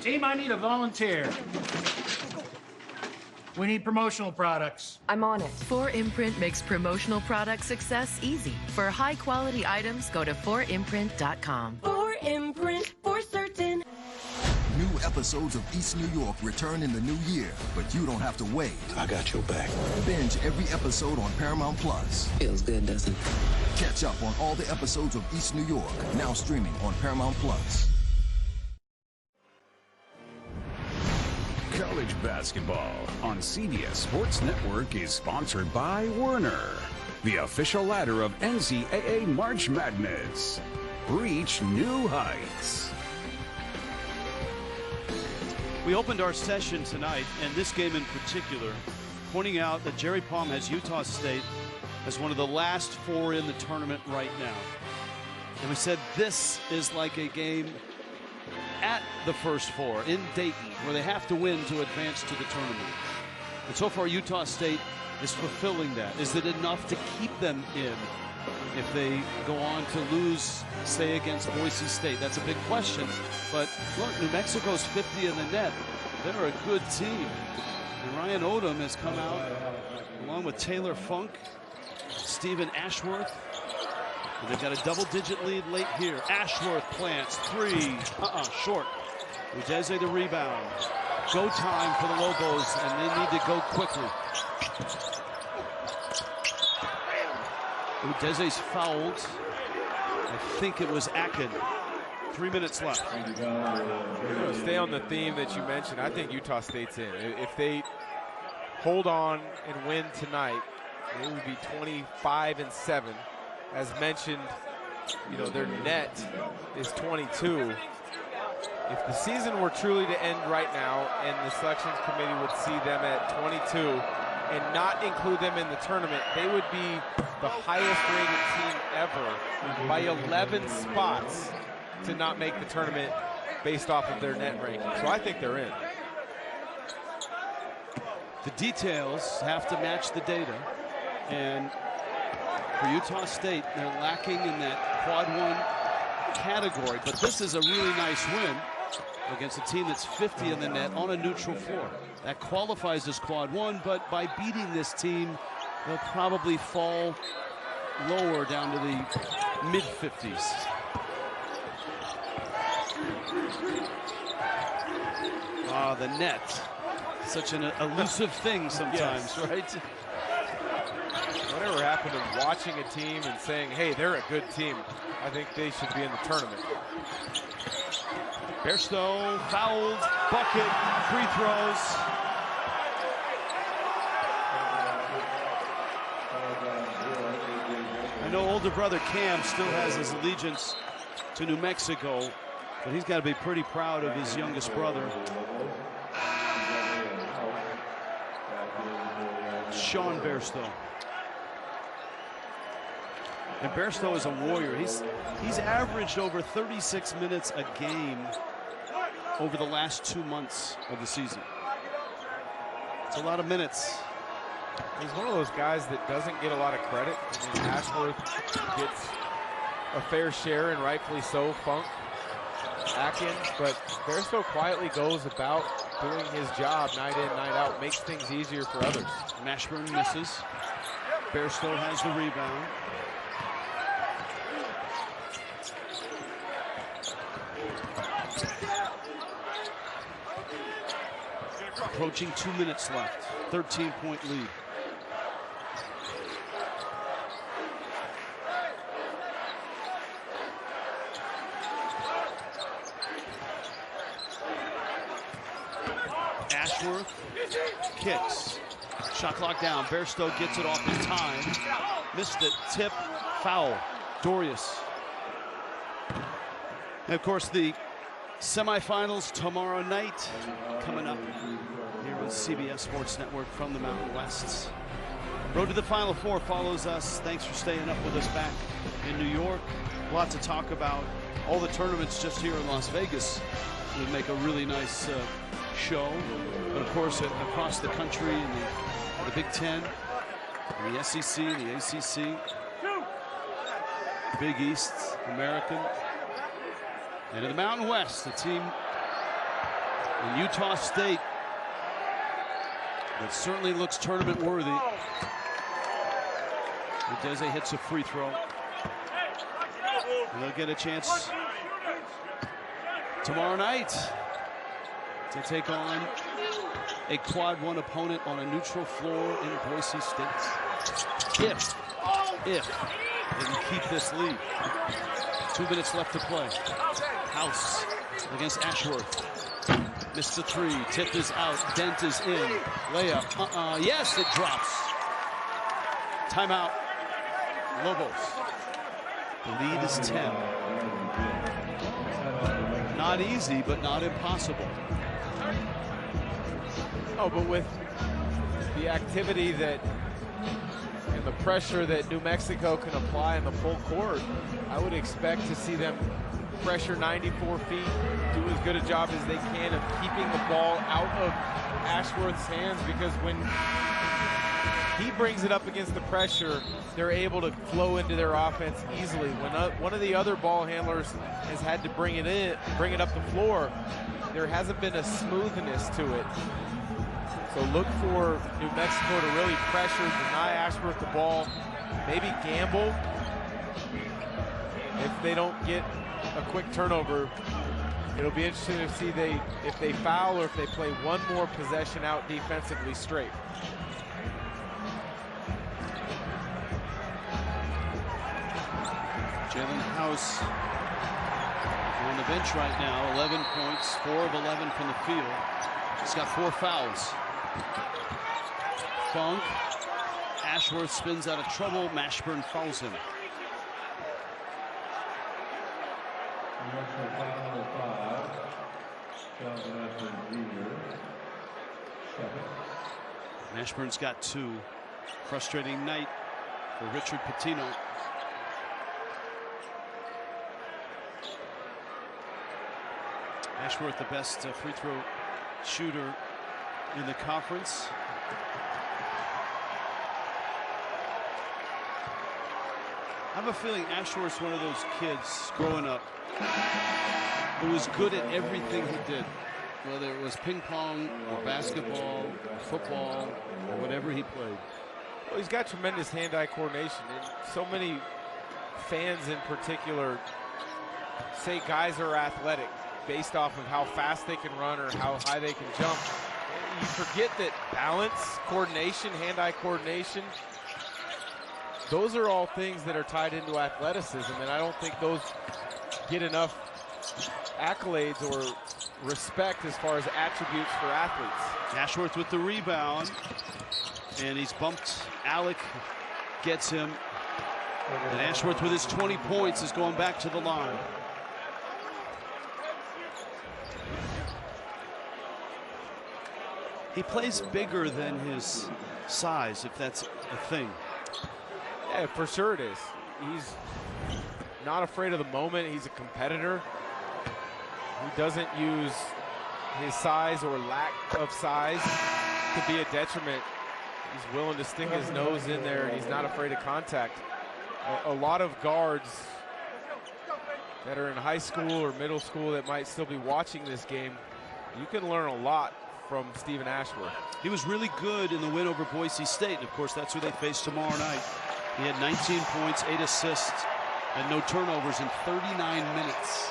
Team, I need a volunteer. We need promotional products. I'm on it. 4imprint makes promotional product success easy. For high-quality items, go to 4imprint.com. 4imprint, for certain. New episodes of East New York return in the new year, but you don't have to wait. I got your back. Binge every episode on Paramount Plus. Feels good, doesn't it? Catch up on all the episodes of East New York, now streaming on Paramount Plus. College basketball on CBS Sports Network is sponsored by Werner, the official ladder of NCAA March Madness. Reach new heights. We opened our session tonight, and this game in particular, pointing out that Jerry Palm has Utah State as one of the last 4 in the tournament right now. And we said this is like a game at the first 4 in Dayton, where they have to win to advance to the tournament. And so far, Utah State is fulfilling that. Is it enough to keep them in if they go on to lose, say, against Boise State? That's a big question. But look, New Mexico's 50 in the net. They're a good team. And Ryan Odom has come out along with Taylor Funk, Stephen Ashworth. And they've got a double-digit lead late here. Ashworth plants 3. Short. Udeze the rebound. Go time for the Lobos, and they need to go quickly. Udeze's fouled. I think it was Akin. 3 minutes left. Stay on the theme that you mentioned. I think Utah State's in. If they hold on and win tonight, it would be 25-7. As mentioned, you know, their net is 22. If the season were truly to end right now and the selections committee would see them at 22 and not include them in the tournament, they would be the highest rated team ever by 11 spots to not make the tournament based off of their net ranking. So I think they're in. The details have to match the data, and for Utah State, they're lacking in that quad 1 category, but this is a really nice win against a team that's 50 in the net on a neutral floor. That qualifies as quad 1, but by beating this team, they'll probably fall lower down to the mid-50s. The net. Such an elusive thing sometimes, yes, right? Whatever happened to watching a team and saying, hey, they're a good team, I think they should be in the tournament. Bairstow fouled, bucket, free throws. I know older brother Cam still has his allegiance to New Mexico, but he's got to be pretty proud of his youngest brother. Sean Bairstow. And Bairstow is a warrior. He's averaged over 36 minutes a game over the last 2 months of the season. It's a lot of minutes. He's one of those guys that doesn't get a lot of credit. I mean, Ashworth gets a fair share, and rightfully so. Funk, Atkins, but Bairstow quietly goes about doing his job night in, night out, makes things easier for others. Mashburn misses. Bairstow has the rebound. Approaching 2 minutes left. 13-point lead. Ashworth kicks. Shot clock down. Bairstow gets it off his time. Missed it. Tip. Foul. Dorius. And of course, the semifinals tomorrow night coming up here with CBS Sports Network from the Mountain West. Road to the Final Four follows us. Thanks for staying up with us back in New York. A lot to talk about. All the tournaments just here in Las Vegas would make a really nice show. But of course, across the country in the Big Ten, and the SEC, and the ACC, Big East, American, and in the Mountain West, the team in Utah State that certainly looks tournament worthy. Udeze hits a free throw. And they'll get a chance tomorrow night to take on a quad one opponent on a neutral floor in Boise State. If they can keep this lead. 2 minutes left to play. House against Ashworth. Missed the three. Tip is out. Dent is in. Layup. Yes, it drops. Timeout. Lobos. The lead is 10. Not easy, but not impossible. Oh, but with the activity that and the pressure that New Mexico can apply in the full court, I would expect to see them pressure 94 feet, do as good a job as they can of keeping the ball out of Ashworth's hands, because when he brings it up against the pressure, they're able to flow into their offense easily. When one of the other ball handlers has had to bring it up the floor, there hasn't been a smoothness to it. So look for New Mexico to really pressure, deny Ashworth the ball, maybe gamble. If they don't get a quick turnover, it'll be interesting to see if they foul or if they play one more possession out defensively straight. Jalen House on the bench right now, 11 points, 4 of 11 from the field. He's got 4 fouls. Funk. Ashworth spins out of trouble. Mashburn fouls him. Mashburn's got 2. Frustrating night for Richard Pitino. Ashworth, the best free throw shooter in the conference. I have a feeling Ashworth's one of those kids growing up who was good at everything he did, whether it was ping pong or basketball, or football, or whatever he played. Well, he's got tremendous hand-eye coordination, and so many fans in particular say guys are athletic based off of how fast they can run or how high they can jump. You forget that balance, coordination, hand-eye coordination, those are all things that are tied into athleticism, and I don't think those get enough accolades or respect as far as attributes for athletes. Ashworth with the rebound, and he's bumped. Alec gets him, and Ashworth with his 20 points is going back to the line. He plays bigger than his size, if that's a thing. Yeah, for sure it is. He's not afraid of the moment. He's a competitor. He doesn't use his size or lack of size to be a detriment. He's willing to stick his nose in there, and he's not afraid of contact. A lot of guards that are in high school or middle school that might still be watching this game, you can learn a lot from Stephen Ashworth. He was really good in the win over Boise State, and of course that's who they face tomorrow night. He had 19 points, 8 assists, and no turnovers in 39 minutes.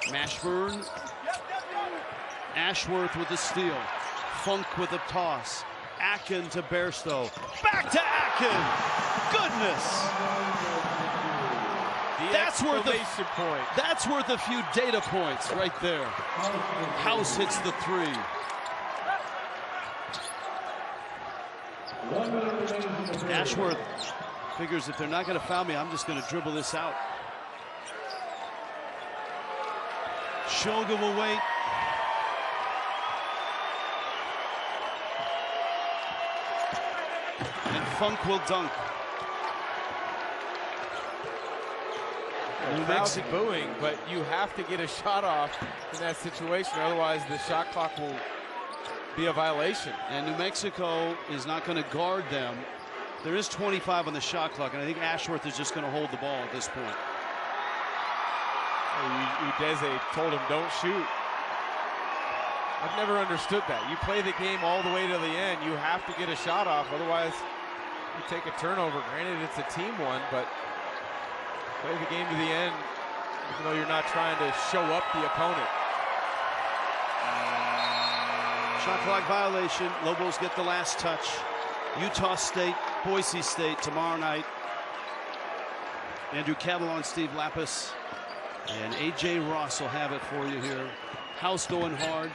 Mashburn. Ashworth with the steal. Funk with a toss. Akin to Bairstow. Back to Akin. Goodness. That's worth a few data points right there. House hits the 3. Ashworth figures if they're not going to foul me, I'm just going to dribble this out. Shulga will wait. And Funk will dunk. New Mexico booing, but you have to get a shot off in that situation. Otherwise, the shot clock will be a violation. And New Mexico is not going to guard them. There is 25 on the shot clock, and I think Ashworth is just going to hold the ball at this point. Udeze told him, don't shoot. I've never understood that. You play the game all the way to the end. You have to get a shot off. Otherwise, you take a turnover. Granted, it's a team one, but play the game to the end. even though you're not trying to show up the opponent. Shot clock violation. Lobos get the last touch. Utah State, Boise State tomorrow night. Andrew Catalon, Steve Lapis, and A.J. Ross will have it for you here. House going hard.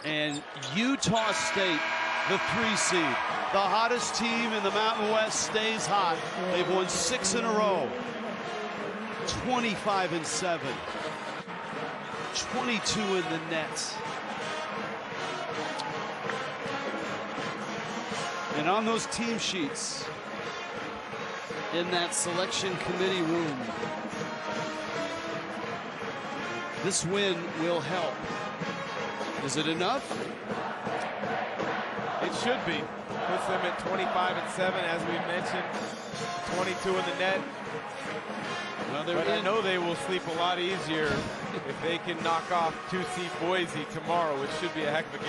And Utah State, the 3 seed, the hottest team in the Mountain West, stays hot. They've won 6 in a row. 25-7. 22 in the net. And on those team sheets, in that selection committee room, this win will help. Is it enough? It should be. Puts them at 25-7, as we mentioned. 22 in the net. But I know they will sleep a lot easier if they can knock off 2 seed Boise tomorrow, which should be a heck of a game.